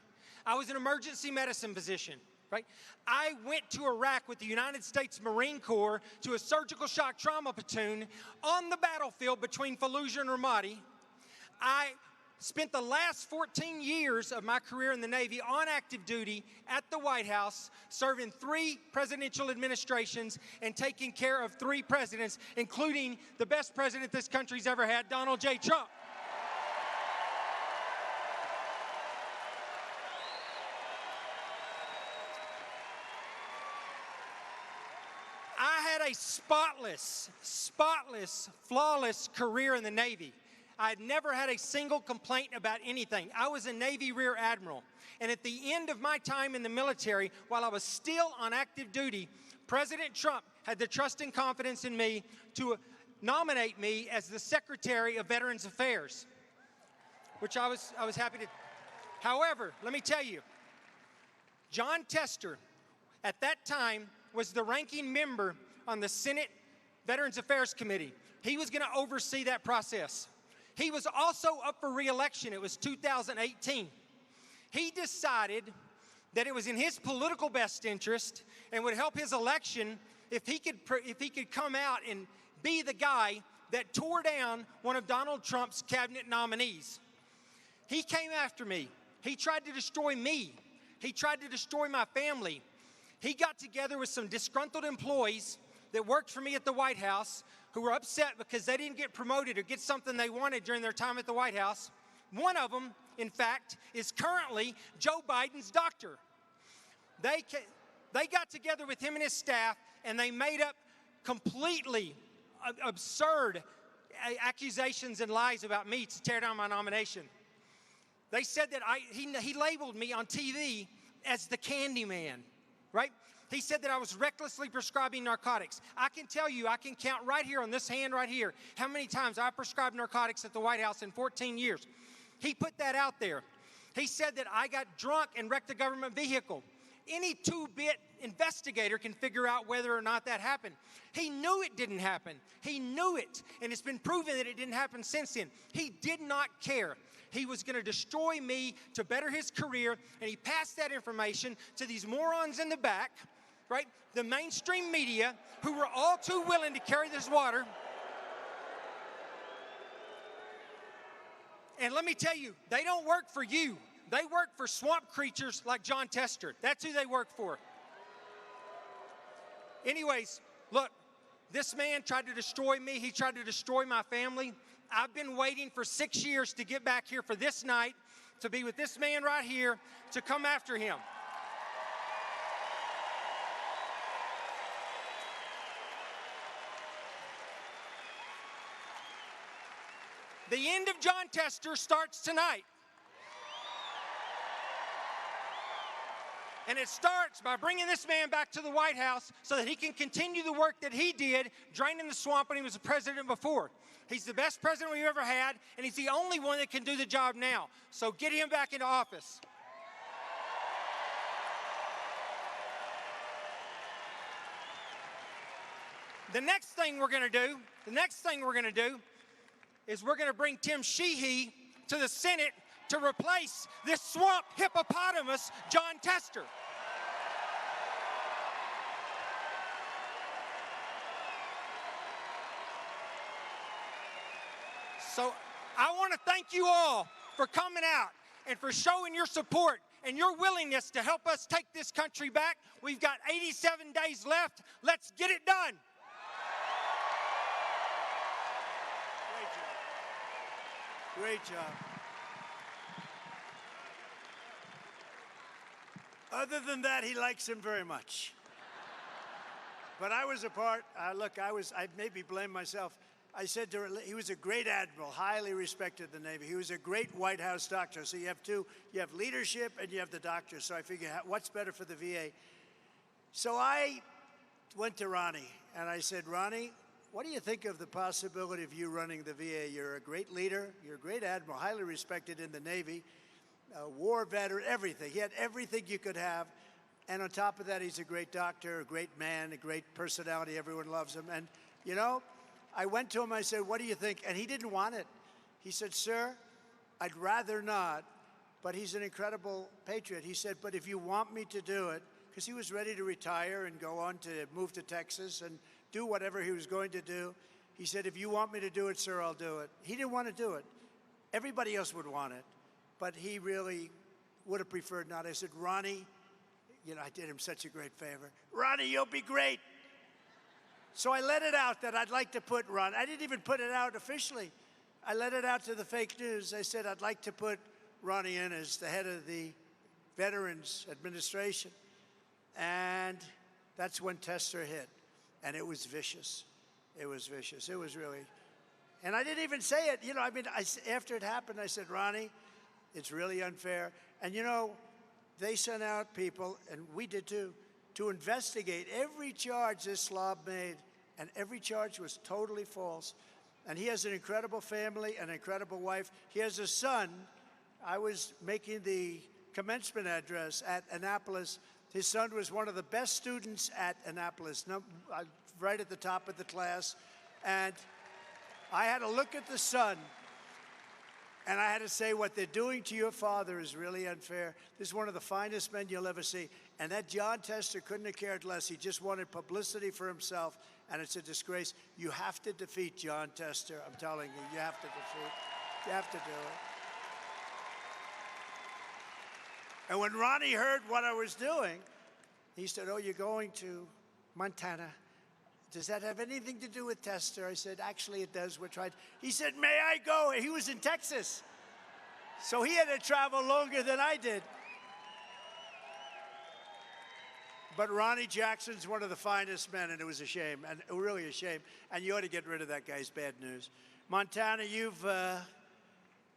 I was an emergency medicine physician, right? I went to Iraq with the United States Marine Corps to a surgical shock trauma platoon on the battlefield between Fallujah and Ramadi. I spent the last 14 years of my career in the Navy on active duty at the White House, serving 3 presidential administrations and taking care of 3 presidents, including the best president this country's ever had, Donald J. Trump. I had a spotless, flawless career in the Navy. I had never had a single complaint about anything. I was a Navy Rear Admiral. And at the end of my time in the military, while I was still on active duty, President Trump had the trust and confidence in me to nominate me as the Secretary of Veterans Affairs, which I was happy to. However, let me tell you, Jon Tester, at that time, was the ranking member on the Senate Veterans Affairs Committee. He was going to oversee that process. He was also up for re-election. It was 2018. He decided that it was in his political best interest and would help his election if he could come out and be the guy that tore down one of Donald Trump's cabinet nominees. He came after me. He tried to destroy me. He tried to destroy my family. He got together with some disgruntled employees that worked for me at the White House who were upset because they didn't get promoted or get something they wanted during their time at the White House. One of them, in fact, is currently Joe Biden's doctor. They got together with him and his staff, and they made up completely absurd accusations and lies about me to tear down my nomination. They said that he labeled me on TV as the Candy Man, right? He said that I was recklessly prescribing narcotics. I can tell you, I can count right here on this hand right here how many times I prescribed narcotics at the White House in 14 years. He put that out there. He said that I got drunk and wrecked a government vehicle. Any two-bit investigator can figure out whether or not that happened. He knew it didn't happen. He knew it, and it's been proven that it didn't happen since then. He did not care. He was going to destroy me to better his career, and he passed that information to these morons in the back, right? The mainstream media, who were all too willing to carry this water. And let me tell you, they don't work for you. They work for swamp creatures like Jon Tester. That's who they work for. Anyways, look, this man tried to destroy me. He tried to destroy my family. I've been waiting for 6 years to get back here for this night, to be with this man right here, to come after him. The end of Jon Tester starts tonight. And it starts by bringing this man back to the White House so that he can continue the work that he did draining the swamp when he was the president before. He's the best president we've ever had, and he's the only one that can do the job now. So get him back into office. The next thing we're going to do is we're going to bring Tim Sheehy to the Senate to replace this swamp hippopotamus, Jon Tester. So I want to thank you all for coming out and for showing your support and your willingness to help us take this country back. We've got 87 days left. Let's get it done. Great job. Other than that, he likes him very much. But I was a part, look, I maybe blame myself. I said to her, he was a great admiral, highly respected in the Navy. He was a great White House doctor. So you have two, you have leadership and you have the doctor. So I figured, what's better for the VA? So I went to Ronnie and I said, Ronnie, what do you think of the possibility of you running the VA? You're a great leader, you're a great admiral, highly respected in the Navy, a war veteran, everything. He had everything you could have. And on top of that, he's a great doctor, a great man, a great personality. Everyone loves him. And, you know, I went to him, I said, what do you think? And he didn't want it. He said, sir, I'd rather not, but he's an incredible patriot. He said, but if you want me to do it, because he was ready to retire and go on to move to Texas and do whatever he was going to do. He said, if you want me to do it, sir, I'll do it. He didn't want to do it. Everybody else would want it, but he really would have preferred not. I said, Ronnie, you know, I did him such a great favor. Ronnie, you'll be great. So I let it out that I'd like to put Ron. I didn't even put it out officially. I let it out to the fake news. I said, I'd like to put Ronnie in as the head of the Veterans Administration. And that's when Tester hit. And it was vicious. It was vicious. It was really. And I didn't even say it. You know, I mean, after it happened, I said, Ronnie, it's really unfair. And, you know, they sent out people, and we did too, to investigate every charge this slob made. And every charge was totally false. And he has an incredible family, an incredible wife. He has a son. I was making the commencement address at Annapolis. His son was one of the best students at Annapolis, right at the top of the class. And I had to look at the son, and I had to say, what they're doing to your father is really unfair. This is one of the finest men you'll ever see. And that Jon Tester couldn't have cared less. He just wanted publicity for himself, and it's a disgrace. You have to defeat Jon Tester. I'm telling you, you have to defeat. You have to do it. And when Ronnie heard what I was doing, he said, oh, you're going to Montana. Does that have anything to do with Tester? I said, actually, it does. We're trying. He said, may I go? He was in Texas. So he had to travel longer than I did. But Ronnie Jackson's one of the finest men, and it was a shame, and really a shame. And you ought to get rid of that guy's bad news. Montana, you've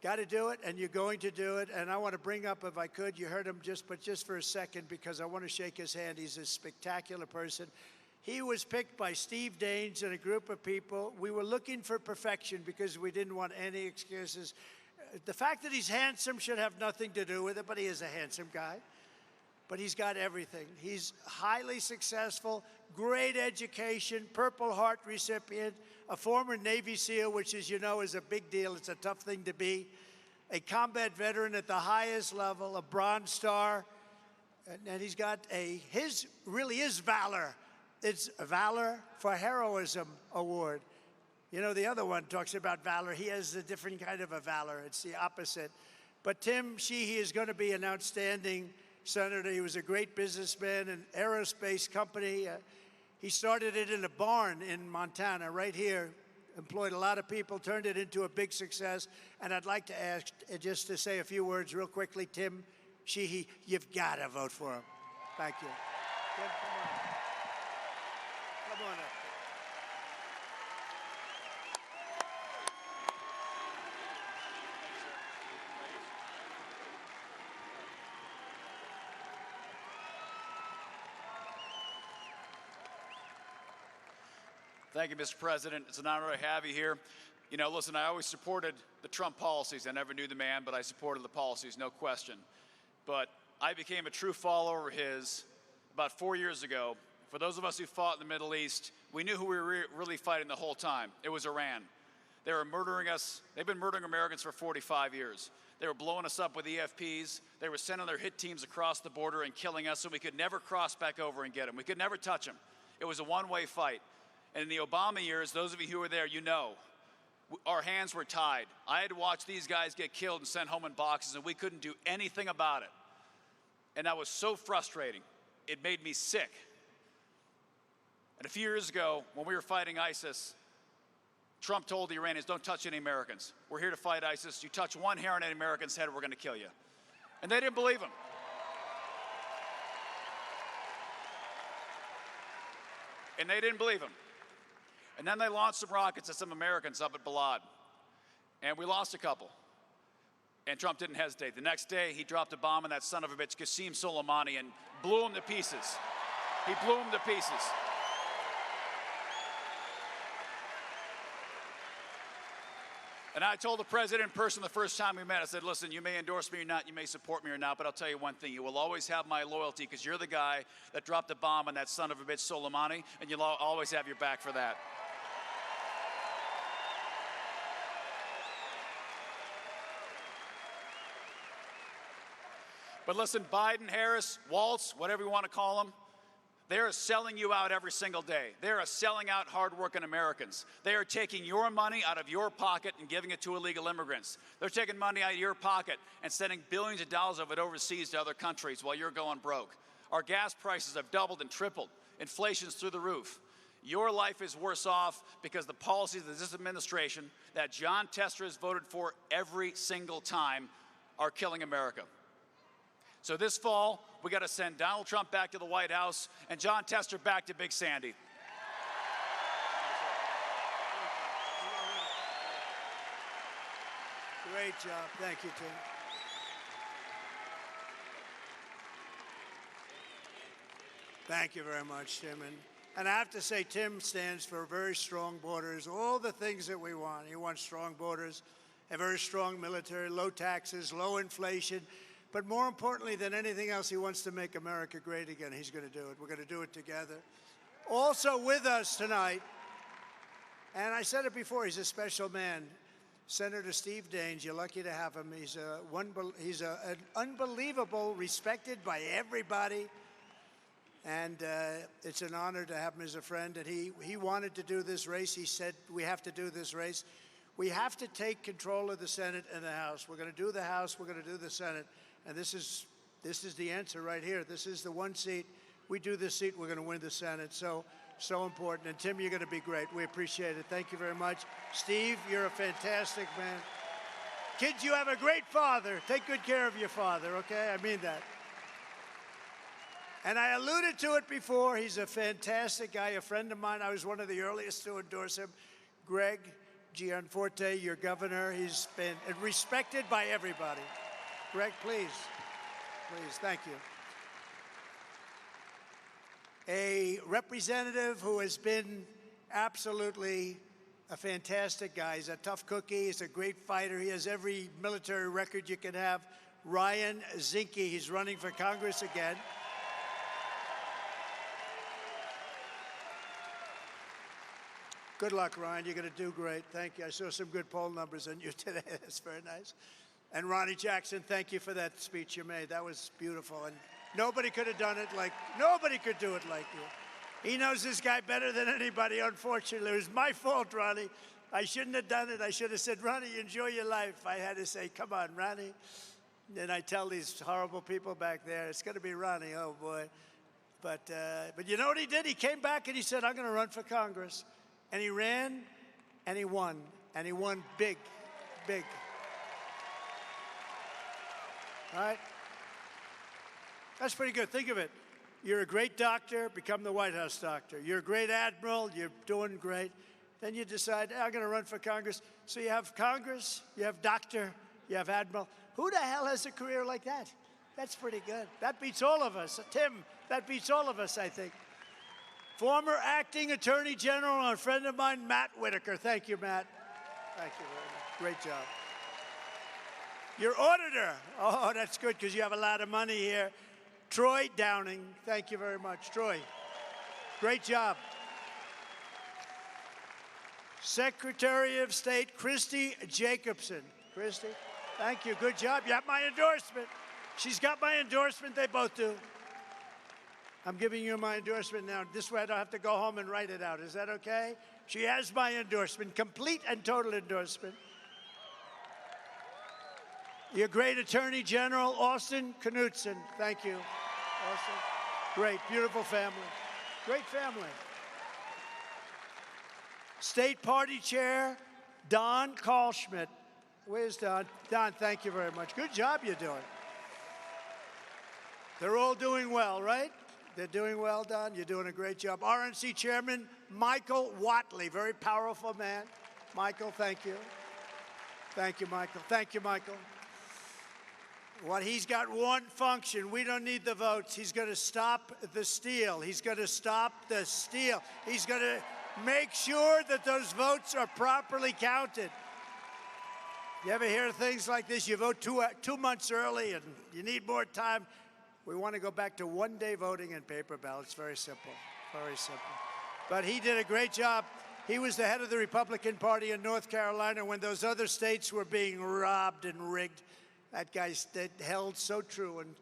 got to do it, and you're going to do it. And I want to bring up, if I could, you heard him just for a second, because I want to shake his hand. He's a spectacular person. He was picked by Steve Daines and a group of people. We were looking for perfection because we didn't want any excuses. The fact that he's handsome should have nothing to do with it, but he is a handsome guy. but he's got everything. He's highly successful, great education, Purple Heart recipient, a former Navy SEAL, which, as you know, is a big deal. It's a tough thing to be. A combat veteran at the highest level, a Bronze Star, and he's got his really is valor. It's Valor for Heroism Award. You know, the other one talks about valor. He has a different kind of a valor. It's the opposite. But Tim Sheehy is going to be an outstanding senator. He was a great businessman, an aerospace company. He started it in a barn in Montana, right here. Employed a lot of people, turned it into a big success. And I'd like to ask, just to say a few words real quickly, Tim Sheehy, you've got to vote for him. Thank you. Tim, come on. Come on up. Thank you, Mr. President. It's an honor to have you here. You know, listen, I always supported the Trump policies. I never knew the man, but I supported the policies, no question. But I became a true follower of his about 4 years ago. For those of us who fought in the Middle East, we knew who we were really fighting the whole time. It was Iran. They were murdering us. They've been murdering Americans for 45 years. They were blowing us up with EFPs. They were sending their hit teams across the border and killing us so we could never cross back over and get them. We could never touch them. It was a one-way fight. And in the Obama years, those of you who were there, you know, our hands were tied. I had to watch these guys get killed and sent home in boxes, and we couldn't do anything about it. And that was so frustrating. It made me sick. And a few years ago, when we were fighting ISIS, Trump told the Iranians, don't touch any Americans. We're here to fight ISIS. You touch one hair on any American's head, we're going to kill you. And they didn't believe him. And they didn't believe him. And then they launched some rockets at some Americans up at Balad. And we lost a couple. And Trump didn't hesitate. The next day, he dropped a bomb on that son of a bitch, Qasem Soleimani, and blew him to pieces. He blew him to pieces. And I told the president in person the first time we met, I said, listen, you may endorse me or not, you may support me or not, but I'll tell you one thing, you will always have my loyalty because you're the guy that dropped the bomb on that son of a bitch Soleimani, and you'll always have your back for that. But listen, Biden, Harris, Waltz, whatever you want to call them, they are selling you out every single day. They are selling out hardworking Americans. They are taking your money out of your pocket and giving it to illegal immigrants. They're taking money out of your pocket and sending billions of dollars of it overseas to other countries while you're going broke. Our gas prices have doubled and tripled. Inflation's through the roof. Your life is worse off because the policies of this administration that John Tester has voted for every single time are killing America. So this fall, we got to send Donald Trump back to the White House and John Tester back to Big Sandy. Great job. Thank you, Tim. Thank you very much, Tim. And I have to say, Tim stands for very strong borders, all the things that we want. He wants strong borders, a very strong military, low taxes, low inflation. But more importantly than anything else, he wants to make America great again. He's going to do it. We're going to do it together. Also with us tonight, and I said it before, he's a special man, Senator Steve Daines. You're lucky to have him. He's an unbelievable, respected by everybody. And it's an honor to have him as a friend. And he wanted to do this race. He said, we have to do this race. We have to take control of the Senate and the House. We're going to do the House. We're going to do the Senate. And this is the answer right here. This is the one seat. We do this seat, we're going to win the Senate. So important. And Tim, you're going to be great. We appreciate it. Thank you very much. Steve, you're a fantastic man. Kids, you have a great father. Take good care of your father, okay? I mean that. And I alluded to it before. He's a fantastic guy, a friend of mine. I was one of the earliest to endorse him. Greg Gianforte, your governor. He's been respected by everybody. Greg, please. Please, thank you. A representative who has been absolutely a fantastic guy. He's a tough cookie. He's a great fighter. He has every military record you can have. Ryan Zinke, he's running for Congress again. Good luck, Ryan. You're going to do great. Thank you. I saw some good poll numbers on you today. That's very nice. And Ronnie Jackson, thank you for that speech you made. That was beautiful. And nobody could have done it nobody could do it like you. He knows this guy better than anybody, unfortunately. It was my fault, Ronnie. I shouldn't have done it. I should have said, Ronnie, enjoy your life. I had to say, come on, Ronnie. Then I tell these horrible people back there, it's going to be Ronnie, oh boy. But you know what he did? He came back and he said, I'm going to run for Congress. And he ran and he won. And he won big, big. All right? That's pretty good. Think of it. You're a great doctor, become the White House doctor. You're a great admiral, you're doing great. Then you decide, I'm going to run for Congress. So you have Congress, you have doctor, you have admiral. Who the hell has a career like that? That's pretty good. That beats all of us. Tim, that beats all of us, I think. Former acting attorney general and a friend of mine, Matt Whitaker. Thank you, Matt. Thank you very much. Great job. Your auditor. Oh, that's good because you have a lot of money here. Troy Downing. Thank you very much. Troy, great job. Secretary of State, Christy Jacobson. Christy, thank you. Good job. You have my endorsement. She's got my endorsement. They both do. I'm giving you my endorsement now. This way I don't have to go home and write it out. Is that okay? She has my endorsement, complete and total endorsement. Your great Attorney General, Austin Knudsen. Thank you, Austin. Great, beautiful family. Great family. State Party Chair, Don Kalschmidt. Where's Don? Don, thank you very much. Good job you're doing. They're all doing well, right? They're doing well, Don. You're doing a great job. RNC Chairman, Michael Whatley. Very powerful man. Michael, thank you. Thank you, Michael. Thank you, Michael. What he's got one function. We don't need the votes. He's going to stop the steal. He's going to stop the steal. He's going to make sure that those votes are properly counted. You ever hear things like this? You vote 2 months early and you need more time. We want to go back to one-day voting and paper ballots. Very simple. Very simple. But he did a great job. He was the head of the Republican Party in North Carolina when those other states were being robbed and rigged. That guy held so true, and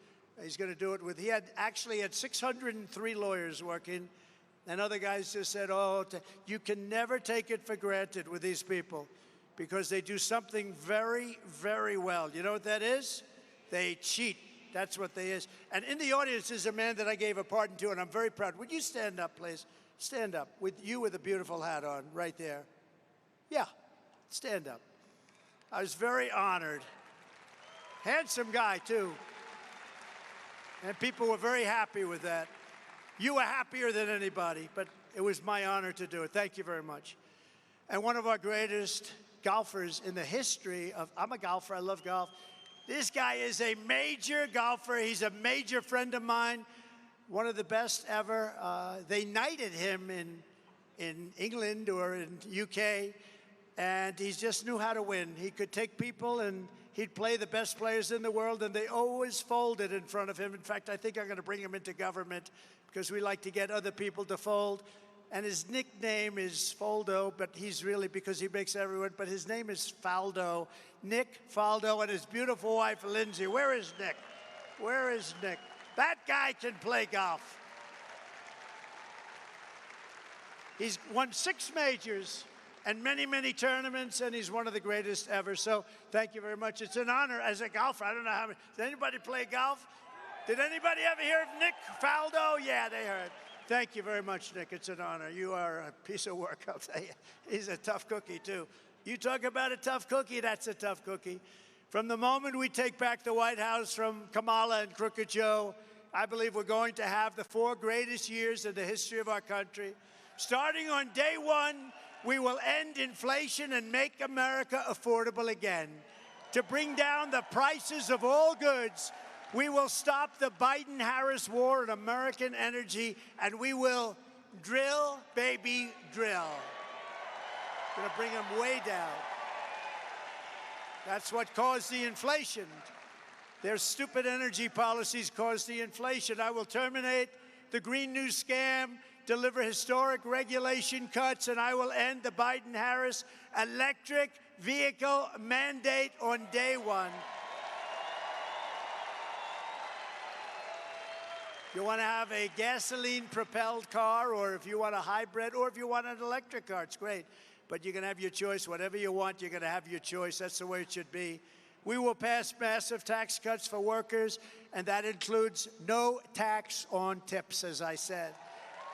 he's going to do it with. He actually had 603 lawyers working, and other guys just said, "Oh, you can never take it for granted with these people, because they do something very, very well. You know what that is? They cheat. That's what they is." And in the audience is a man that I gave a pardon to, and I'm very proud. Would you stand up, please? Stand up with a beautiful hat on, right there. Yeah, stand up. I was very honored. Handsome guy, too. And people were very happy with that. You were happier than anybody, but it was my honor to do it. Thank you very much. And one of our greatest golfers in the history of, I'm a golfer, I love golf. This guy is a major golfer. He's a major friend of mine, one of the best ever. They knighted him in England or in UK, and he just knew how to win. He could take people and he'd play the best players in the world, and they always folded in front of him. In fact, I think I'm going to bring him into government because we like to get other people to fold. And his nickname is Faldo, but he's really, because he makes everyone, but his name is Faldo. Nick Faldo and his beautiful wife, Lindsay. Where is Nick? Where is Nick? That guy can play golf. He's won 6 majors and many, many tournaments, and he's one of the greatest ever. So thank you very much. It's an honor as a golfer. I don't know how many. Did anybody play golf? Did anybody ever hear of Nick Faldo? Yeah, they heard. Thank you very much, Nick. It's an honor. You are a piece of work, I'll tell you. He's a tough cookie, too. You talk about a tough cookie, that's a tough cookie. From the moment we take back the White House from Kamala and Crooked Joe, I believe we're going to have the 4 greatest years in the history of our country. Starting on day 1, we will end inflation and make America affordable again. To bring down the prices of all goods, we will stop the Biden-Harris war on American energy, and we will drill, baby, drill. We're going to bring them way down. That's what caused the inflation. Their stupid energy policies caused the inflation. I will terminate the Green New Scam, deliver historic regulation cuts, and I will end the Biden-Harris electric vehicle mandate on day one. If you want to have a gasoline-propelled car, or if you want a hybrid, or if you want an electric car, it's great. But you can have your choice. Whatever you want, you're going to have your choice. That's the way it should be. We will pass massive tax cuts for workers, and that includes no tax on tips, as I said.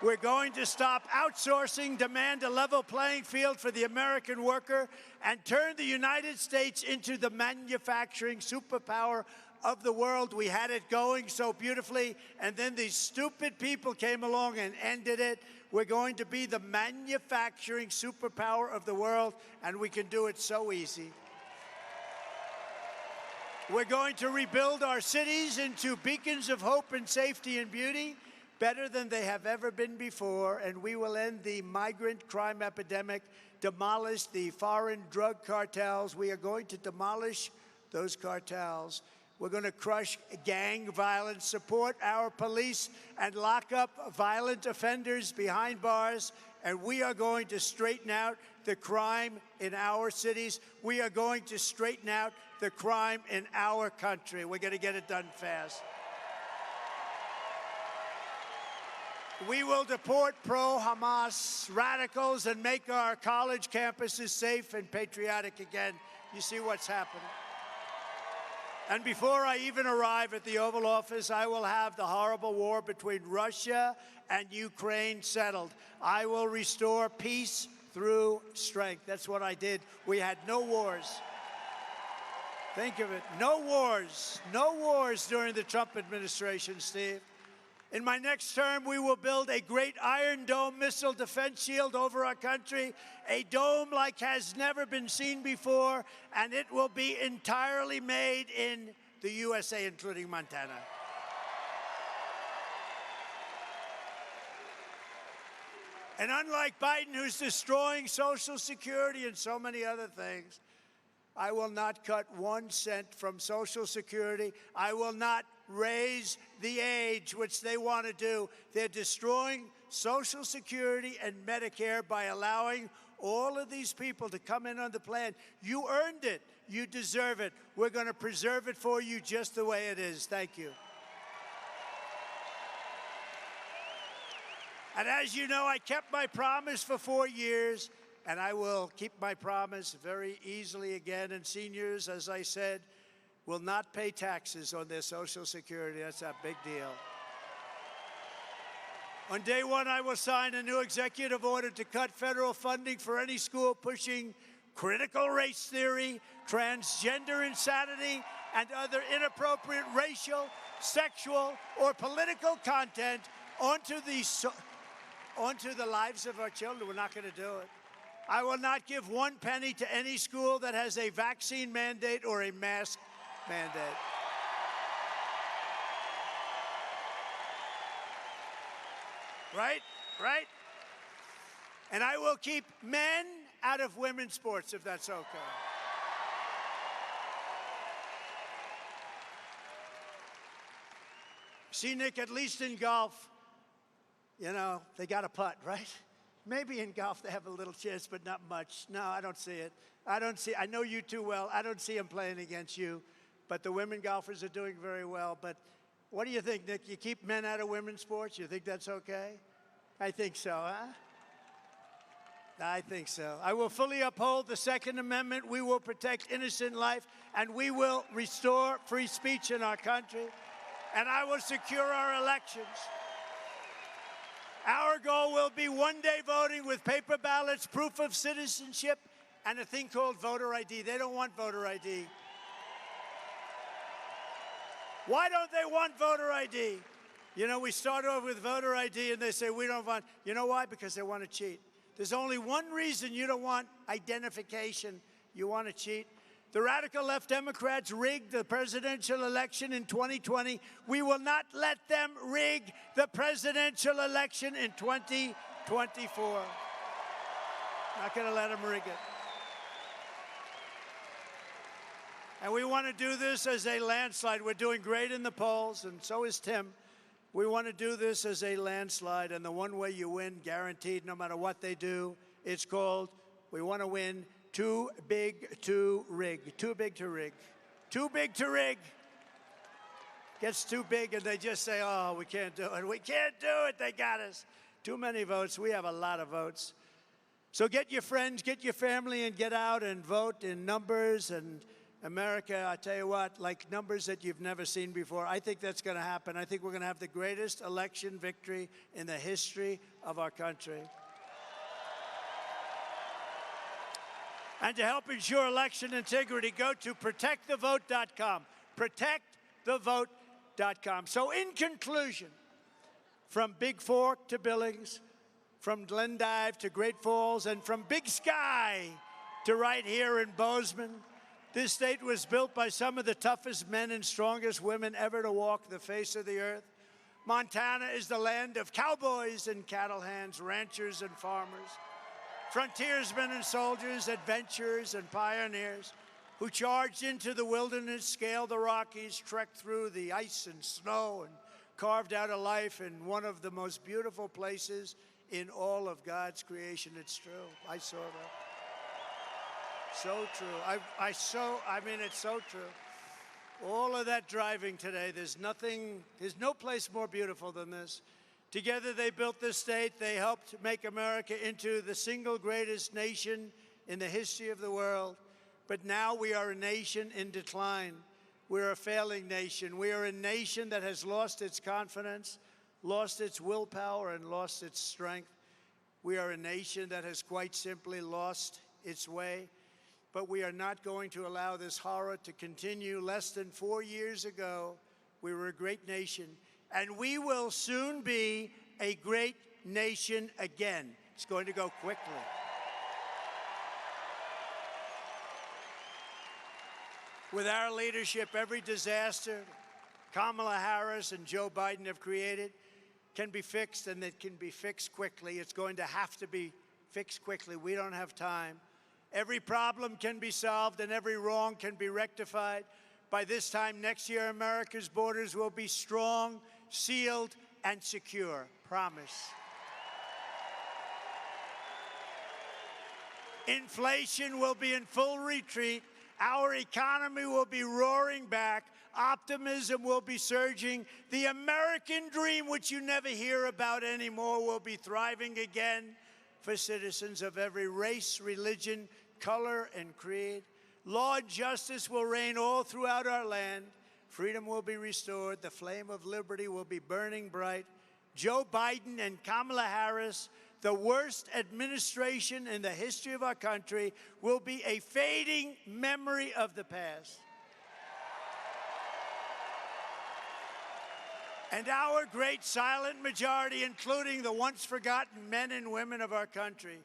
We're going to stop outsourcing, demand a level playing field for the American worker, and turn the United States into the manufacturing superpower of the world. We had it going so beautifully, and then these stupid people came along and ended it. We're going to be the manufacturing superpower of the world, and we can do it so easy. We're going to rebuild our cities into beacons of hope and safety and beauty, better than they have ever been before, and we will end the migrant crime epidemic, demolish the foreign drug cartels. We are going to demolish those cartels. We're going to crush gang violence, support our police, and lock up violent offenders behind bars. And we are going to straighten out the crime in our cities. We are going to straighten out the crime in our country. We're going to get it done fast. We will deport pro-Hamas radicals and make our college campuses safe and patriotic again. You see what's happening. And before I even arrive at the Oval Office, I will have the horrible war between Russia and Ukraine settled. I will restore peace through strength. That's what I did. We had no wars. Think of it. No wars. No wars during the Trump administration, Steve. In my next term, we will build a great Iron Dome missile defense shield over our country, a dome like has never been seen before, and it will be entirely made in the USA, including Montana. And unlike Biden, who's destroying Social Security and so many other things, I will not cut 1 cent from Social Security. I will not raise the age, which they want to do. They're destroying Social Security and Medicare by allowing all of these people to come in on the plan. You earned it. You deserve it. We're going to preserve it for you just the way it is. Thank you. And as you know, I kept my promise for 4 years, and I will keep my promise very easily again. And seniors, as I said, will not pay taxes on their Social Security. That's a big deal. On day one, I will sign a new executive order to cut federal funding for any school pushing critical race theory, transgender insanity, and other inappropriate racial, sexual, or political content onto the lives of our children. We're not going to do it. I will not give 1 penny to any school that has a vaccine mandate or a mask mandate. Right? Right? And I will keep men out of women's sports, if that's okay. See, Nick, at least in golf, you know, they got a putt, right? Maybe in golf they have a little chance, but not much. No, I don't see it. I know you too well. I don't see them playing against you. But the women golfers are doing very well. But what do you think, Nick? You keep men out of women's sports? You think that's okay? I think so, huh? I think so. I will fully uphold the Second Amendment. We will protect innocent life, and we will restore free speech in our country. And I will secure our elections. Our goal will be one-day voting with paper ballots, proof of citizenship, and a thing called voter ID. They don't want voter ID. Why don't they want voter ID? You know, we start off with voter ID, and they say we don't want. You know why? Because they want to cheat. There's only one reason you don't want identification. You want to cheat. The radical left Democrats rigged the presidential election in 2020. We will not let them rig the presidential election in 2024. Not going to let them rig it. And we want to do this as a landslide. We're doing great in the polls, and so is Tim. We want to do this as a landslide, and the one way you win, guaranteed, no matter what they do, it's called, we want to win too big to rig. Too big to rig. Too big to rig. Gets too big, and they just say, oh, we can't do it. We can't do it. They got us. Too many votes. We have a lot of votes. So get your friends, get your family, and get out and vote in numbers. And America, I tell you what, like numbers that you've never seen before, I think that's going to happen. I think we're going to have the greatest election victory in the history of our country. And to help ensure election integrity, go to protectthevote.com. Protectthevote.com. So in conclusion, from Big Fork to Billings, from Glendive to Great Falls, and from Big Sky to right here in Bozeman, this state was built by some of the toughest men and strongest women ever to walk the face of the earth. Montana is the land of cowboys and cattle hands, ranchers and farmers, frontiersmen and soldiers, adventurers and pioneers who charged into the wilderness, scaled the Rockies, trekked through the ice and snow, and carved out a life in one of the most beautiful places in all of God's creation. It's true. I saw that. So true. I mean, it's so true. All of that driving today, there's no place more beautiful than this. Together they built this state. They helped make America into the single greatest nation in the history of the world. But now we are a nation in decline. We're a failing nation. We are a nation that has lost its confidence, lost its willpower, and lost its strength. We are a nation that has quite simply lost its way. But we are not going to allow this horror to continue. Less than 4 years ago, we were a great nation, and we will soon be a great nation again. It's going to go quickly. With our leadership, every disaster Kamala Harris and Joe Biden have created can be fixed, and it can be fixed quickly. It's going to have to be fixed quickly. We don't have time. Every problem can be solved, and every wrong can be rectified. By this time next year, America's borders will be strong, sealed, and secure. Promise. Inflation will be in full retreat. Our economy will be roaring back. Optimism will be surging. The American dream, which you never hear about anymore, will be thriving again for citizens of every race, religion, color, and creed. Law and justice will reign all throughout our land. Freedom will be restored. The flame of liberty will be burning bright. Joe Biden and Kamala Harris, the worst administration in the history of our country, will be a fading memory of the past. And our great silent majority, including the once forgotten men and women of our country,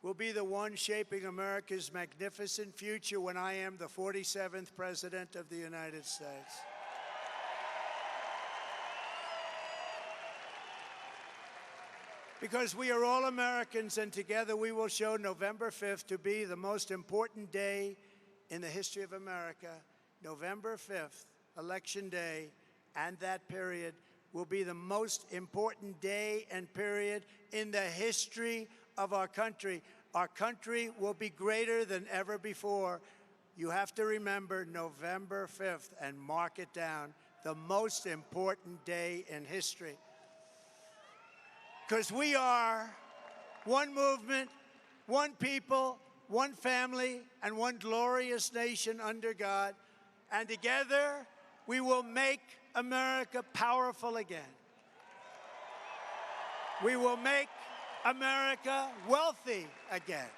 will be the one shaping America's magnificent future when I am the 47th President of the United States. Because we are all Americans, and together we will show November 5th to be the most important day in the history of America. November 5th, Election Day, and that period will be the most important day and period in the history of our country. Our country will be greater than ever before. You have to remember November 5th and mark it down, the most important day in history. Because we are one movement, one people, one family, and one glorious nation under God. And together, we will make America powerful again. We will make America wealthy again.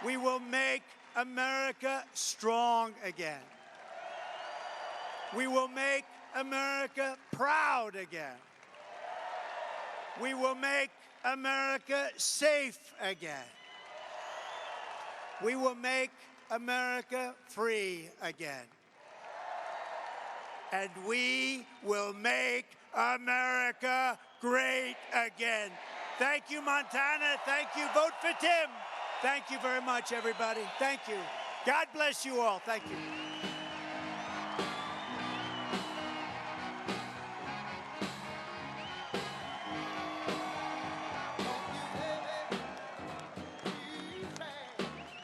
We will make America strong again. We will make America proud again. We will make America safe again. We will make America free again. And we will make America great again. Thank you, Montana. Thank you. Vote for Tim. Thank you very much, everybody. Thank you. God bless you all. Thank you.